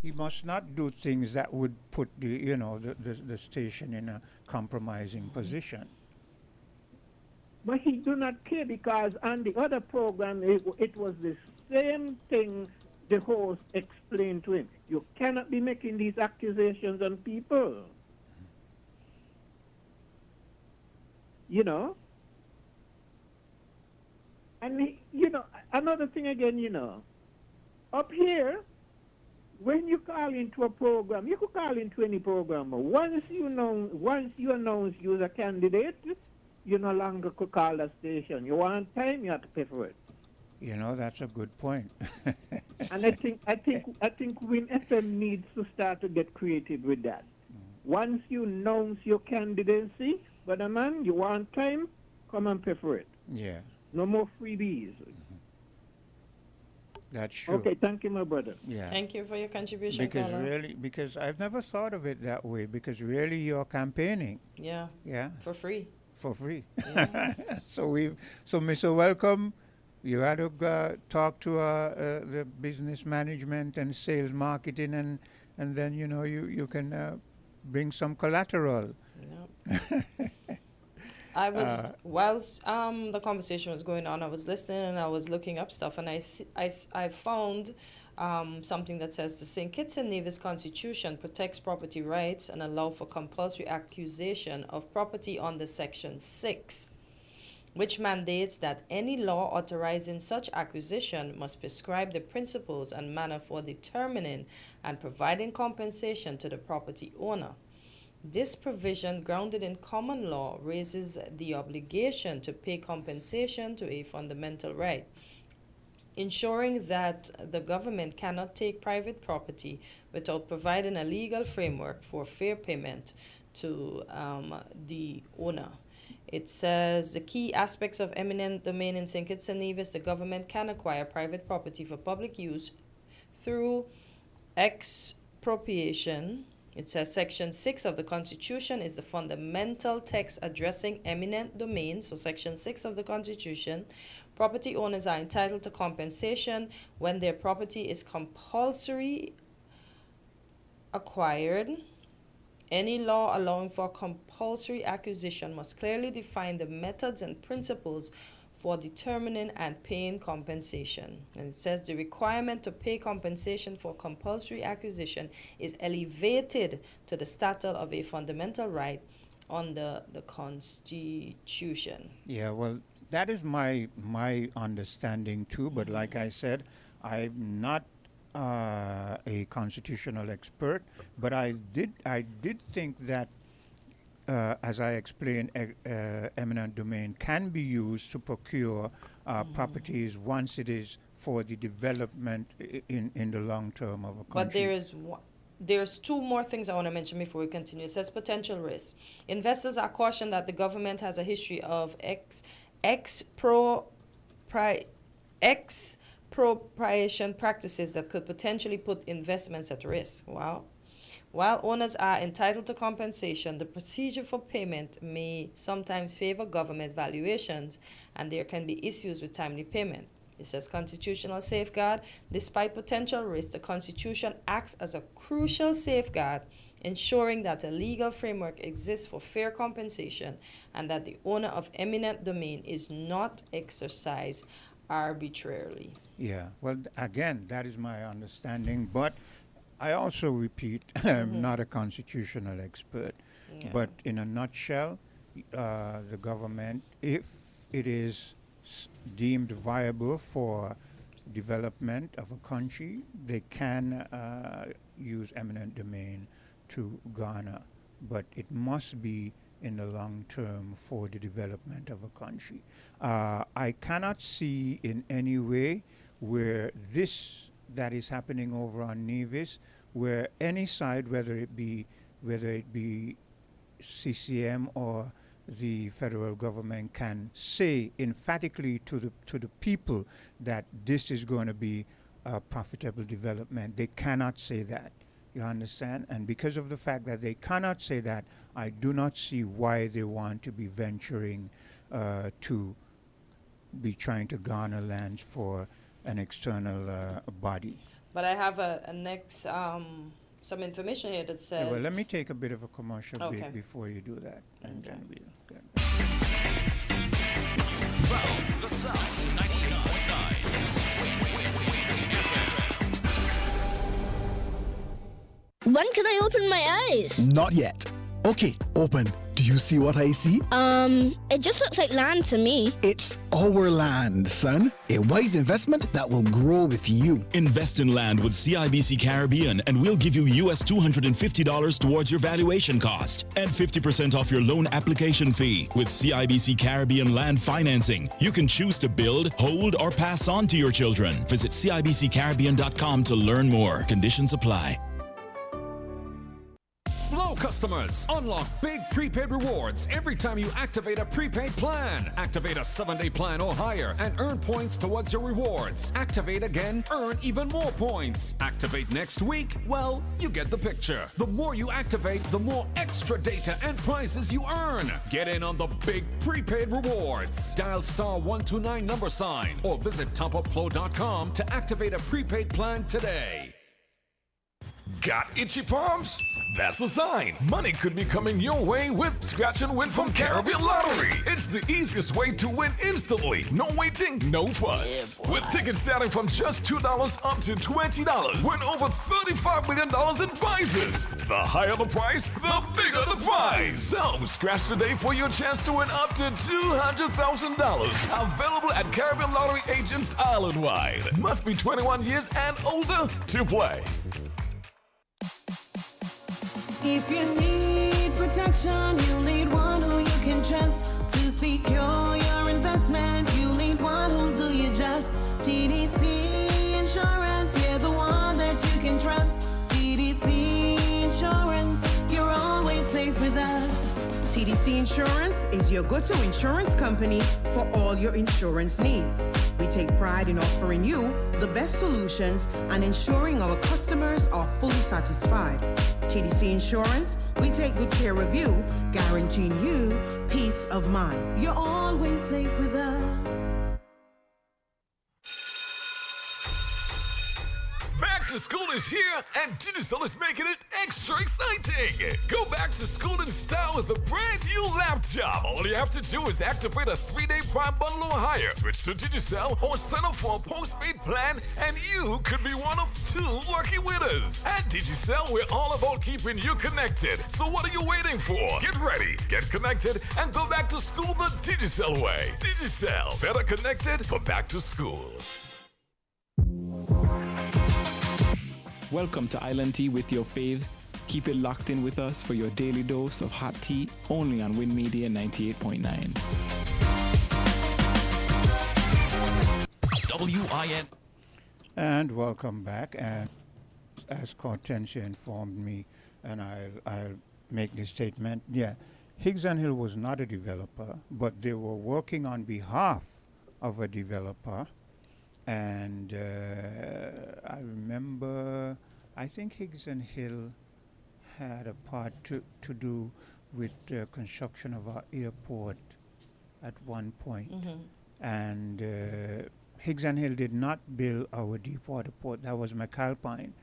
He must not do things that would put the station in a compromising position. But he do not care, because on the other program it was the same thing the host explained to him. You cannot be making these accusations on people. And another thing again, up here, when you call into a program, you could call into any program. Once you announce you're a candidate, you no longer could call a station. You want time, you have to pay for it. That's a good point. And I think WinFM needs to start to get creative with that. Once you announce your candidacy, Brother man, you want time? Come and pay for it. Yeah, No more freebies. that's true. Okay, thank you, my brother. Yeah. Thank you for your contribution, Because caller. really, because I've never thought of it that way. Because really, you're campaigning. Yeah. Yeah. For free. For free. Yeah. so Mr. Welcome, you had to talk to the business management and sales marketing, and then you can bring some collateral. Yeah. I was whilst the conversation was going on, I was listening and I was looking up stuff, and I found something that says the St. Kitts and Nevis Constitution protects property rights and allow for compulsory acquisition of property under Section 6, which mandates that any law authorizing such acquisition must prescribe the principles and manner for determining and providing compensation to the property owner. This provision, grounded in common law, raises the obligation to pay compensation to a fundamental right, ensuring that the government cannot take private property without providing a legal framework for fair payment to the owner. It says the key aspects of eminent domain in St. Kitts and Nevis: the government can acquire private property for public use through expropriation. It says Section 6 of the Constitution is the fundamental text addressing eminent domain. So Section 6 of the Constitution, property owners are entitled to compensation when their property is compulsory acquired. Any law allowing for compulsory acquisition must clearly define the methods and principles for determining and paying compensation. And it says the requirement to pay compensation for compulsory acquisition is elevated to the status of a fundamental right under the Constitution. Yeah, well, that is my understanding too. But like I said, I'm not a constitutional expert, but I did think that, as I explained, eminent domain can be used to procure properties once it is for the development in the long term of a country. But there's two more things I want to mention before we continue. It says potential risk. Investors are cautioned that the government has a history of expropriation practices that could potentially put investments at risk. Wow. While owners are entitled to compensation, the procedure for payment may sometimes favor government valuations, and there can be issues with timely payment. It says constitutional safeguard. Despite potential risk, the Constitution acts as a crucial safeguard, ensuring that a legal framework exists for fair compensation and that the owner of eminent domain is not exercised arbitrarily. Yeah, well, again, that is my understanding, but I also repeat, I'm not a constitutional expert, but in a nutshell, the government, if it is deemed viable for development of a country, they can use eminent domain to garner, but it must be in the long term for the development of a country. I cannot see in any way where this that is happening over on Nevis, where any side, whether it be CCM or the federal government, can say emphatically to the people that this is going to be a profitable development. They cannot say that. You understand? And because of the fact that they cannot say that, I do not see why they want to be venturing to be trying to garner lands for an external body. But I have a next some information here that says. Yeah, well, let me take a bit of a commercial break before you do that, and then we'll get back. From the South, 98.9 FM. When can I open my eyes? Not yet. Okay, open. Do you see what I see? It just looks like land to me. It's our land, son. A wise investment that will grow with you. Invest in land with CIBC Caribbean and we'll give you US $250 towards your valuation cost and 50% off your loan application fee. With CIBC Caribbean Land Financing, you can choose to build, hold, or pass on to your children. Visit CIBCCaribbean.com to learn more. Conditions apply. Flow customers unlock big prepaid rewards every time you activate a prepaid plan. Activate a 7-day plan or higher and earn points towards your rewards. Activate again, earn even more points. Activate next week, well, you get the picture. The more you activate, the more extra data and prizes you earn. Get in on the big prepaid rewards. Dial *129 or visit topupflow.com to activate a prepaid plan today. Got itchy palms? That's a sign money could be coming your way with Scratch and Win from Caribbean Lottery. It's the easiest way to win instantly. No waiting, no fuss. With tickets starting from just $2 up to $20. Win over $35 million in prizes. The higher the price, the bigger the prize. So scratch today for your chance to win up to $200,000. Available at Caribbean Lottery agents island-wide. Must be 21 years and older to play. If you need protection, you need one who you can trust. To secure your investment, you need one who'll do you just. TDC Insurance, you're the one that you can trust. TDC Insurance, you're always safe with us. TDC Insurance is your go-to insurance company for all your insurance needs. We take pride in offering you the best solutions and ensuring our customers are fully satisfied. TDC Insurance, we take good care of you, guaranteeing you peace of mind. You're always safe with us. Back to school is here, and Digicel is making it extra exciting. Go back to school in style with a brand new laptop. All you have to do is activate a 3-day Prime bundle or higher. Switch to Digicel or sign up for a postpaid plan, and you could be one of 2 lucky winners. At Digicel, we're all about keeping you connected. So what are you waiting for? Get ready, get connected, and go back to school the Digicel way. Digicel, better connected for back to school. Welcome to Island Tea with your faves. Keep it locked in with us for your daily dose of hot tea, only on Win Media 98.9. WIN. And welcome back. And as Cortensia informed me, and I'll make this statement, Higgs and Hill was not a developer, but they were working on behalf of a developer. And I remember, I think Higgs and Hill had a part to do with the construction of our airport at one point. And Higgs and Hill did not build our deepwater port. That was McAlpine,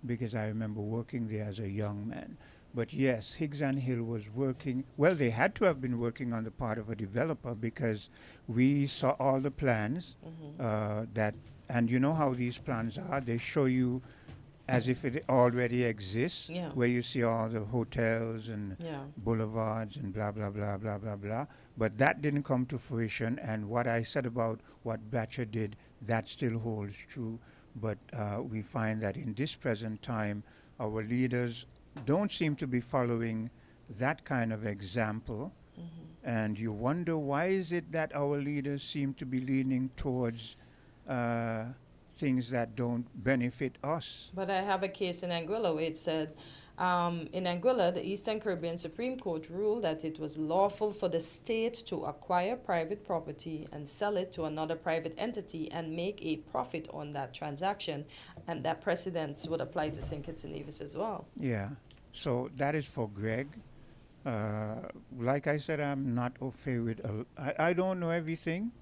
because I remember working there as a young man. But yes, Higgs and Hill was working, well, they had to have been working on the part of a developer, because we saw all the plans that, and you know how these plans are, they show you as if it already exists, where you see all the hotels and boulevards and blah, blah, blah, blah, blah, blah. But that didn't come to fruition, and what I said about what Batcher did, that still holds true. But we find that in this present time, our leaders don't seem to be following that kind of example. And you wonder, why is it that our leaders seem to be leaning towards things that don't benefit us? But I have a case in Anguilla where it said, in Anguilla, the Eastern Caribbean Supreme Court ruled that it was lawful for the state to acquire private property and sell it to another private entity and make a profit on that transaction. And that precedent would apply to St. Kitts and Nevis as well. Yeah. So that is for Greg. Like I said, I'm not au fait with, I don't know everything.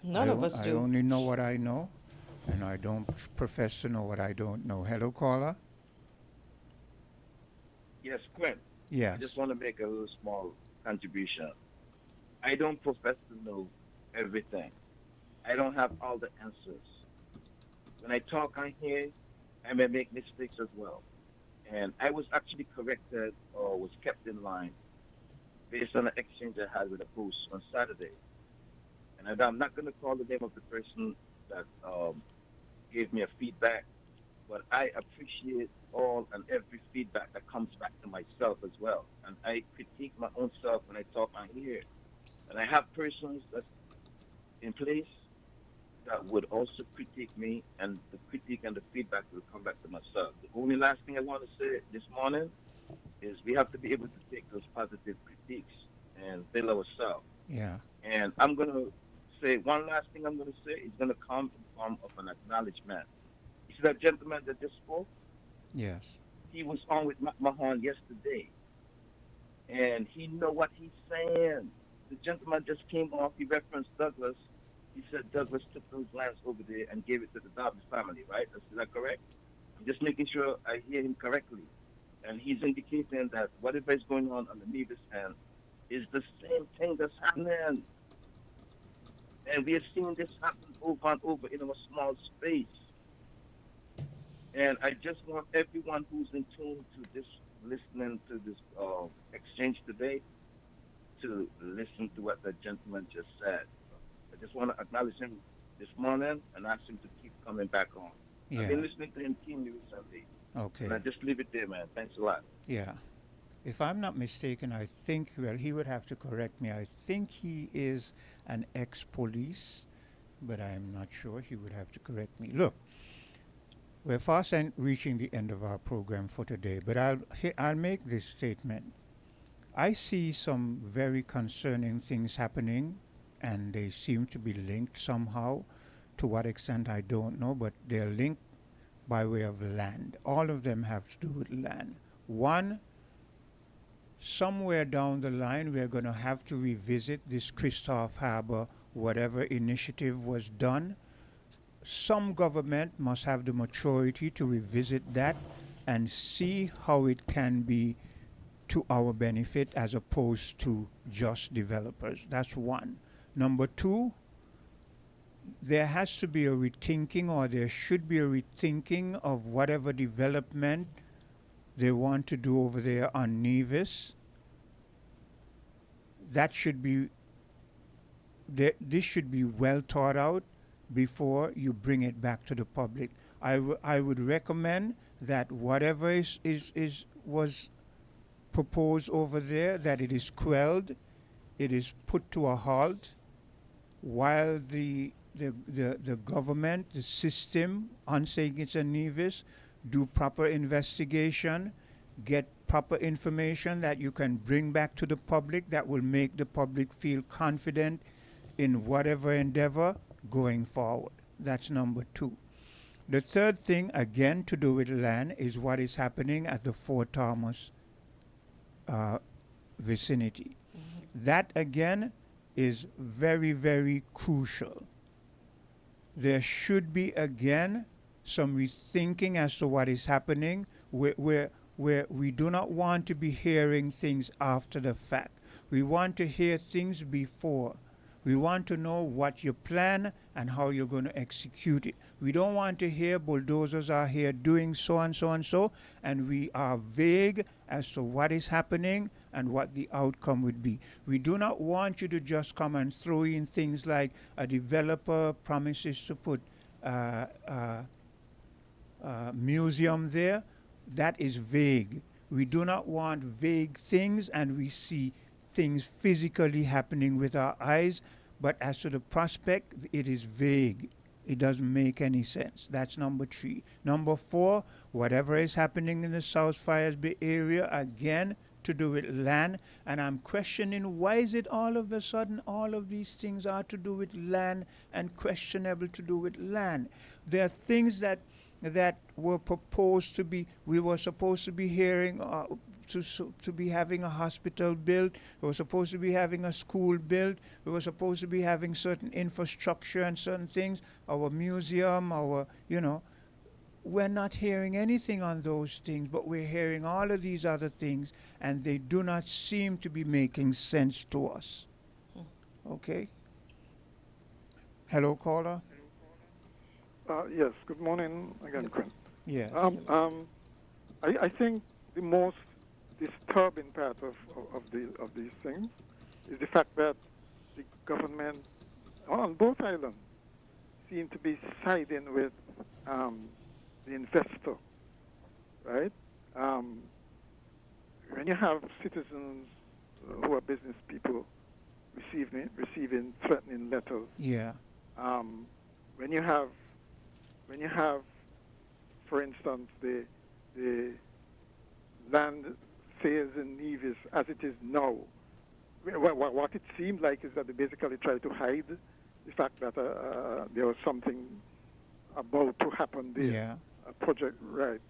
None of us do. I only know what I know, and I don't profess to know what I don't know. Hello, caller. Yes, Quinn. Yes. I just want to make a little small contribution. I don't profess to know everything. I don't have all the answers. When I talk on here, I may make mistakes as well. And I was actually corrected or was kept in line based on an exchange I had with a host on Saturday. And I'm not going to call the name of the person that gave me a feedback, but I appreciate all and every feedback that comes back to myself as well. And I critique my own self when I talk on here. And I have persons that's in place that would also critique me, and the critique and the feedback will come back to myself. The only last thing I want to say this morning is we have to be able to take those positive critiques and build ourselves. Yeah. And I'm going to say one last thing I'm going to say is going to come in form of an acknowledgement. You see that gentleman that just spoke? Yes. He was on with Mahan yesterday, and he know what he's saying. The gentleman just came off. He referenced Douglas. He said Douglas took those lands over there and gave it to the Dobbs family, right? Is that correct? I'm just making sure I hear him correctly. And he's indicating that whatever is going on the Nevis end is the same thing that's happening. And we are seeing this happen over and over in our small space. And I just want everyone who's in tune to this, listening to this exchange today, to listen to what the gentleman just said. I just want to acknowledge him this morning and ask him to keep coming back on. Yeah. I've been listening to him keenly recently. Okay. And I just leave it there, man. Thanks a lot. Yeah. If I'm not mistaken, I think, well, he would have to correct me. I think he is an ex-police, but I'm not sure. He would have to correct me. Look, we're fast reaching the end of our program for today, but I'll make this statement. I see some very concerning things happening, and they seem to be linked somehow. To what extent, I don't know, but they're linked by way of land. All of them have to do with land. One, somewhere down the line, we're going to have to revisit this Christoph Harbour, whatever initiative was done. Some government must have the maturity to revisit that and see how it can be to our benefit as opposed to just developers. That's one. Number two, there has to be a rethinking, or there should be a rethinking of whatever development they want to do over there on Nevis. That should be, this should be well thought out before you bring it back to the public. I would recommend that whatever was proposed over there, that it is quelled, it is put to a halt, while the government, the system on St. Kitts and Nevis do proper investigation, get proper information that you can bring back to the public that will make the public feel confident in whatever endeavor going forward. That's number two. The third thing, again to do with land, is what is happening at the Fort Thomas vicinity. That again is very, very crucial. There should be again some rethinking as to what is happening, where we do not want to be hearing things after the fact. We want to hear things before. We want to know what you plan and how you're going to execute it. We don't want to hear bulldozers are here doing so and so and so, and we are vague as to what is happening and what the outcome would be. We do not want you to just come and throw in things like a developer promises to put museum there. That is vague. We do not want vague things, and we see things physically happening with our eyes, but as to the prospect, it is vague. It doesn't make any sense. That's number three. Number four, whatever is happening in the South Fires Bay area, again, to do with land, and I'm questioning why is it all of a sudden all of these things are to do with land and questionable to do with land. There are things that were proposed to be, we were supposed to be hearing, to be having a hospital built, we were supposed to be having a school built, we were supposed to be having certain infrastructure and certain things, our museum, we're not hearing anything on those things, but we're hearing all of these other things, and they do not seem to be making sense to us. Okay? Hello, caller? Yes, good morning again, Quinn. Yes. I think the most disturbing part of these things is the fact that the government on both islands seem to be siding with the investor, right? When you have citizens who are business people receiving threatening letters, yeah. When you have, for instance, the land affairs in Nevis as it is now. What it seemed like is that they basically tried to hide the fact that there was something about to happen there. Yeah. A project, right.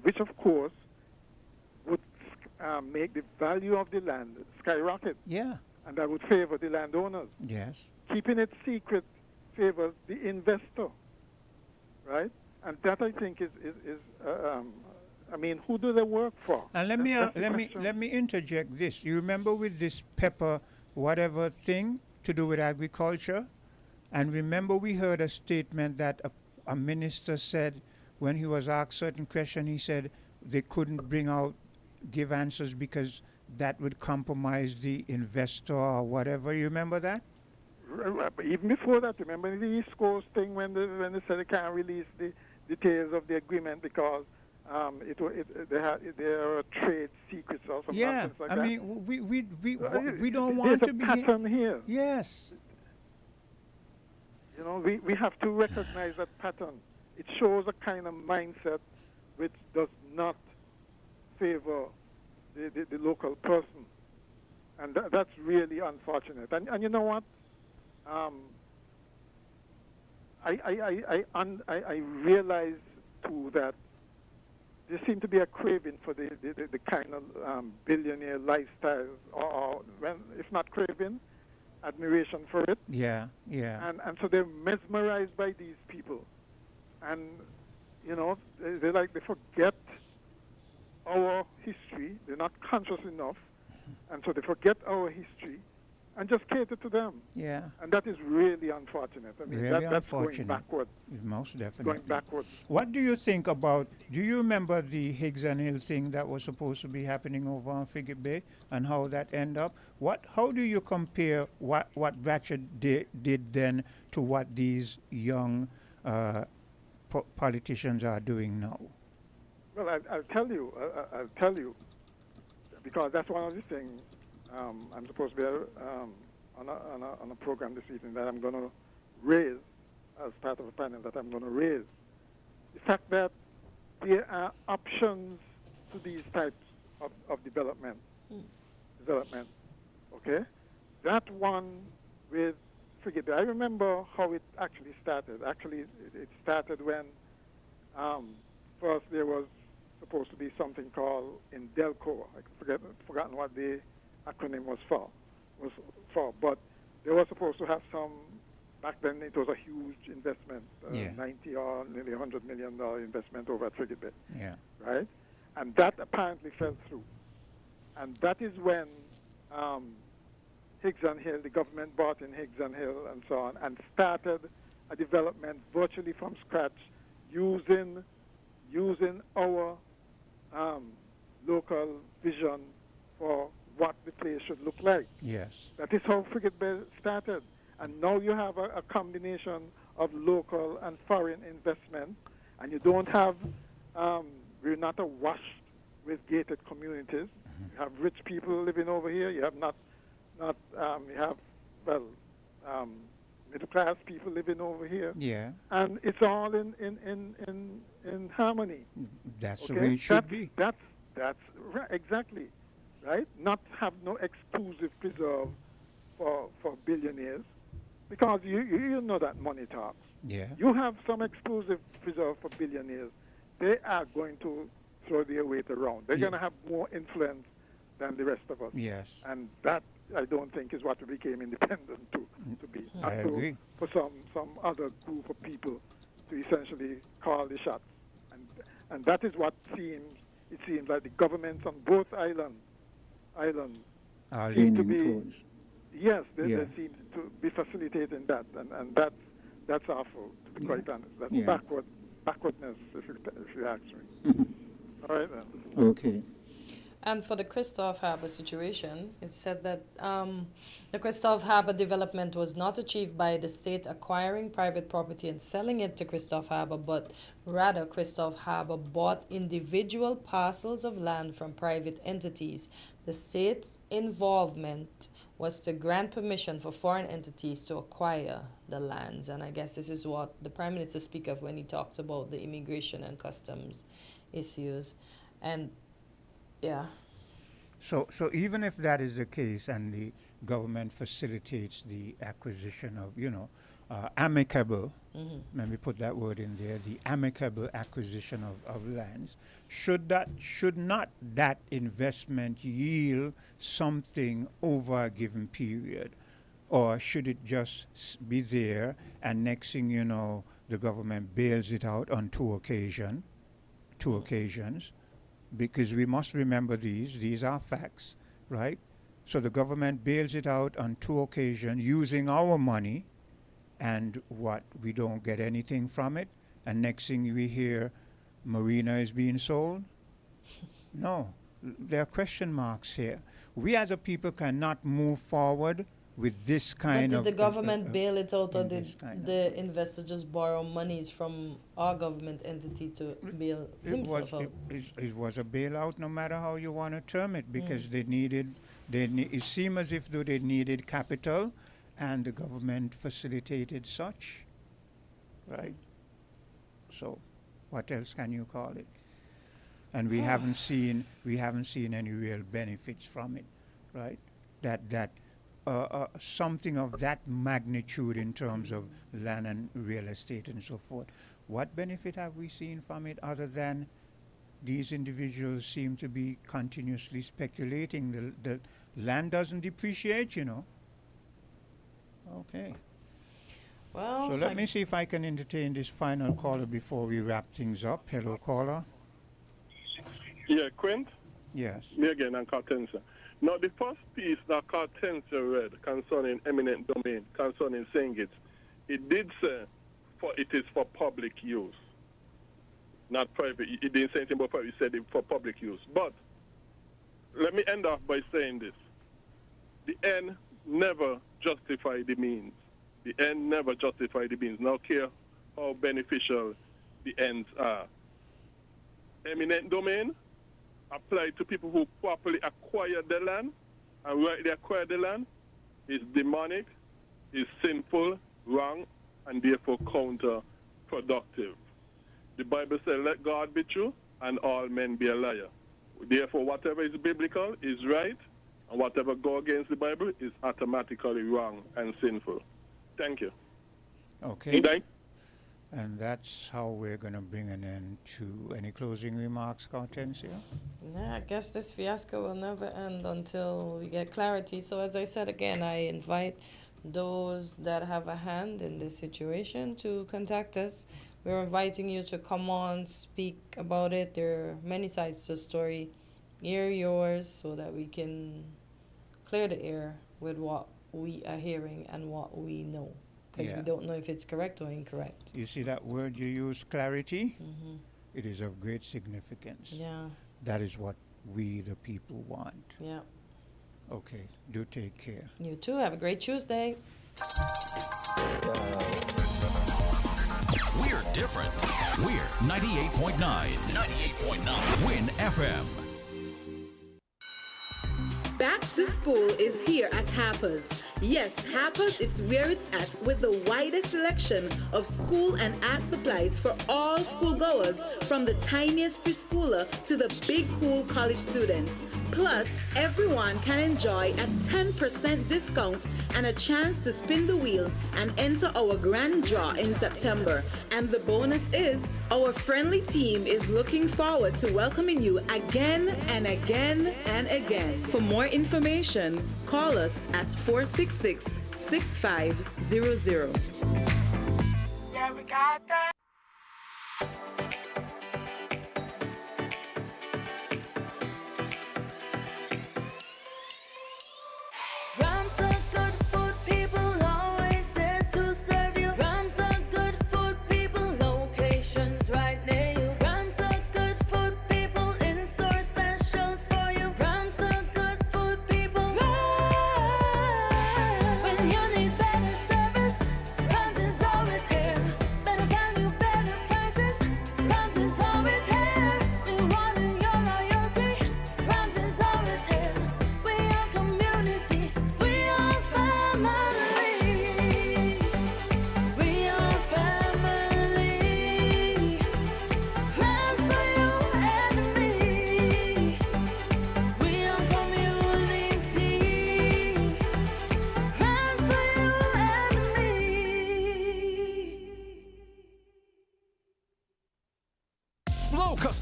Which, of course, would make the value of the land skyrocket. Yeah. And that would favor the landowners. Yes. Keeping it secret favors the investor, right? And that, I think, is I mean, who do they work for? And let me interject this. You remember with this pepper whatever thing to do with agriculture? And remember we heard a statement that a minister said when he was asked certain question, he said they couldn't give answers because that would compromise the investor or whatever. You remember that? Even before that, remember the East Coast thing when they said they can't release the details of the agreement because there are trade secrets or something like that. I mean, we don't want to be... There's a pattern here. Yes. You know, we have to recognize that pattern. It shows a kind of mindset which does not favor the local person. And that's really unfortunate. And you know what? I realize, too, that there seems to be a craving for the kind of billionaire lifestyle, or if not craving, admiration for it. Yeah, yeah. And so they're mesmerized by these people. And, you know, they forget our history. They're not conscious enough. And so they forget our history and just cater to them. Yeah. And that is really unfortunate. I mean, really that's unfortunate. going backward. Most definitely. Going backward. What do you think about, do you remember the Higgs and Hill thing that was supposed to be happening over on Frigate Bay and how that ended up? How do you compare what Ratchet did then to what these young politicians are doing now? Well, I'll tell you, because that's one of the things I'm supposed to be on a program this evening that I'm going to raise as part of a panel that I'm going to raise. The fact that there are options to these types of development, okay? That one with Frigate Bay, I remember how it actually started. Actually, it started when first there was supposed to be something called Indelco. I've forgotten what the acronym was for. But they were supposed to have some, back then it was a huge investment, 90 or nearly $100 million investment over at Frigate Bay. Yeah. Right? And that apparently fell through. And that is when Higgs and Hill, the government bought in Higgs and Hill and so on, and started a development virtually from scratch using our local vision for what the place should look like. Yes. That is how Frigate Bay started. And now you have a combination of local and foreign investment, and you don't have, we're not awash with gated communities. You have rich people living over here. You have you have, middle class people living over here. Yeah. And it's all in harmony. That's the way it should be. That's right, exactly, right? Not have no exclusive preserve for billionaires, because you know that money talks. Yeah. You have some exclusive preserve for billionaires, they are going to throw their weight around. They're going to have more influence than the rest of us. Yes. And that, I don't think, is what we became independent to be. I agree. For some other group of people to essentially call the shots. And that is what it seems like the governments on both islands are seem to leaning be, towards. yes, they seem to be facilitating that. And that's awful, to be quite honest. That's backwardness, if you ask me. All right, then. Okay. And for the Christophe Harbour situation, it said that the Christophe Harbour development was not achieved by the state acquiring private property and selling it to Christophe Harbour, but rather Christophe Harbour bought individual parcels of land from private entities. The state's involvement was to grant permission for foreign entities to acquire the lands. And I guess this is what the Prime Minister speaks of when he talks about the immigration and customs issues. And yeah. So even if that is the case and the government facilitates the acquisition of, amicable, let me put that word in there, the amicable acquisition of lands, should not that investment yield something over a given period? Or should it just be there and next thing you know, the government bails it out on two occasions? Because we must remember these are facts, right? So the government bails it out on two occasions using our money, and what, we don't get anything from it, and next thing we hear, Marina is being sold? No, there are question marks here. We as a people cannot move forward with this kind But of... did the government bail it out, or in did this kind the investor just borrow monies from our government entity to bail himself out? It was a bailout, no matter how you want to term it, because it seemed as if though they needed capital, and the government facilitated such, right? So, what else can you call it? And we haven't seen any real benefits from it, right? That something of that magnitude in terms of land and real estate and so forth. What benefit have we seen from it other than these individuals seem to be continuously speculating? The land doesn't depreciate, Okay. Well, so let me see if I can entertain this final caller before we wrap things up. Hello, caller. Yeah, Quint? Yes. Me again, and Cartensia. Now, the first piece that Cartensia read concerning eminent domain, concerning St. Kitts, it did say it is for public use, not private. It didn't say anything about private, it said it for public use. But let me end off by saying this. The end never justifies the means. The end never justifies the means. Now care how beneficial the ends are. Eminent domain apply to people who properly acquired the land, and rightly acquired the land is demonic, is sinful, wrong, and therefore counterproductive. The Bible says, let God be true and all men be a liar. Therefore, whatever is biblical is right, and whatever go against the Bible is automatically wrong and sinful. Thank you. Okay. And that's how we're going to bring an end to any closing remarks, Hortensia? Yeah, I guess this fiasco will never end until we get clarity. So as I said again, I invite those that have a hand in this situation to contact us. We're inviting you to come on, speak about it. There are many sides to the story. Hear yours so that we can clear the air with what we are hearing and what we know. Because we don't know if it's correct or incorrect. You see that word you use, clarity? Mm-hmm. It is of great significance. Yeah. That is what we, the people, want. Yeah. Okay. Do take care. You too. Have a great Tuesday. We're different. We're 98.9. 98.9. Win FM. Back to school is here at Harper's. Yes, Harper's, it's where it's at with the widest selection of school and art supplies for all schoolgoers, from the tiniest preschooler to the big cool college students. Plus, everyone can enjoy a 10% discount and a chance to spin the wheel and enter our grand draw in September. And the bonus is, our friendly team is looking forward to welcoming you again and again and again. For more information, call us at 466-6500. Yeah, we got that.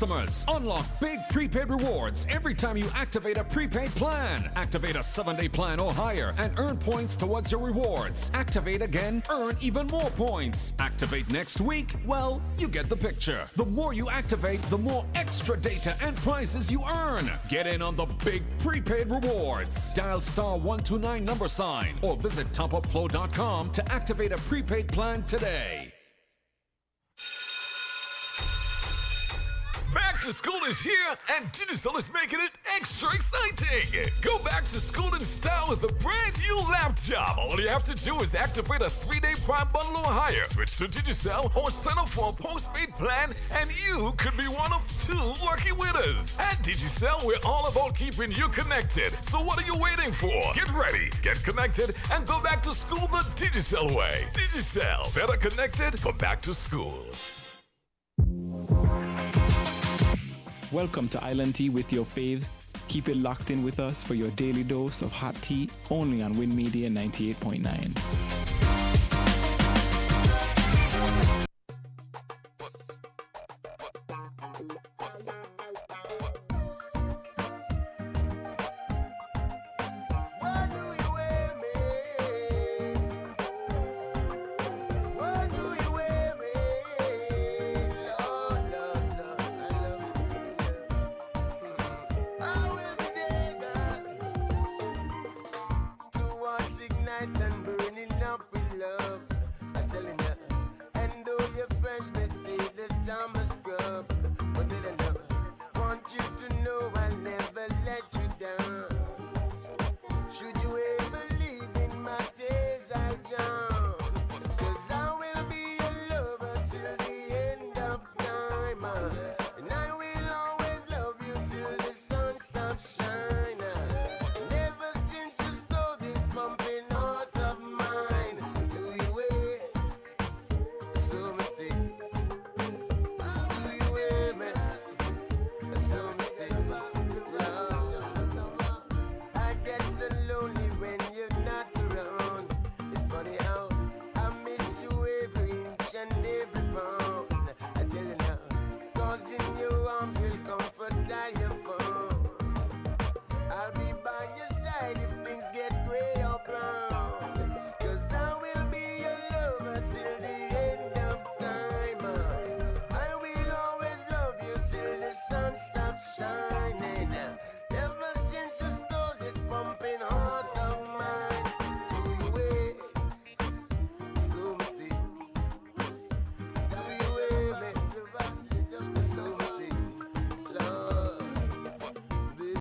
customers. Unlock big prepaid rewards every time you activate a prepaid plan. Activate a 7-day plan or higher and earn points towards your rewards. Activate again, earn even more points. Activate next week, well, you get the picture. The more you activate, the more extra data and prizes you earn. Get in on the big prepaid rewards. Dial *129 # or visit topupflow.com to activate a prepaid plan today. Back to school is here, and Digicel is making it extra exciting. Go back to school in style with a brand new laptop. All you have to do is activate a 3-day Prime bundle or higher, switch to Digicel, or sign up for a postpaid plan, and you could be one of 2 lucky winners. At Digicel, we're all about keeping you connected. So what are you waiting for? Get ready, get connected, and go back to school the Digicel way. Digicel, better connected for back to school. Welcome to Island Tea with your faves. Keep it locked in with us for your daily dose of hot tea only on Win Media 98.9.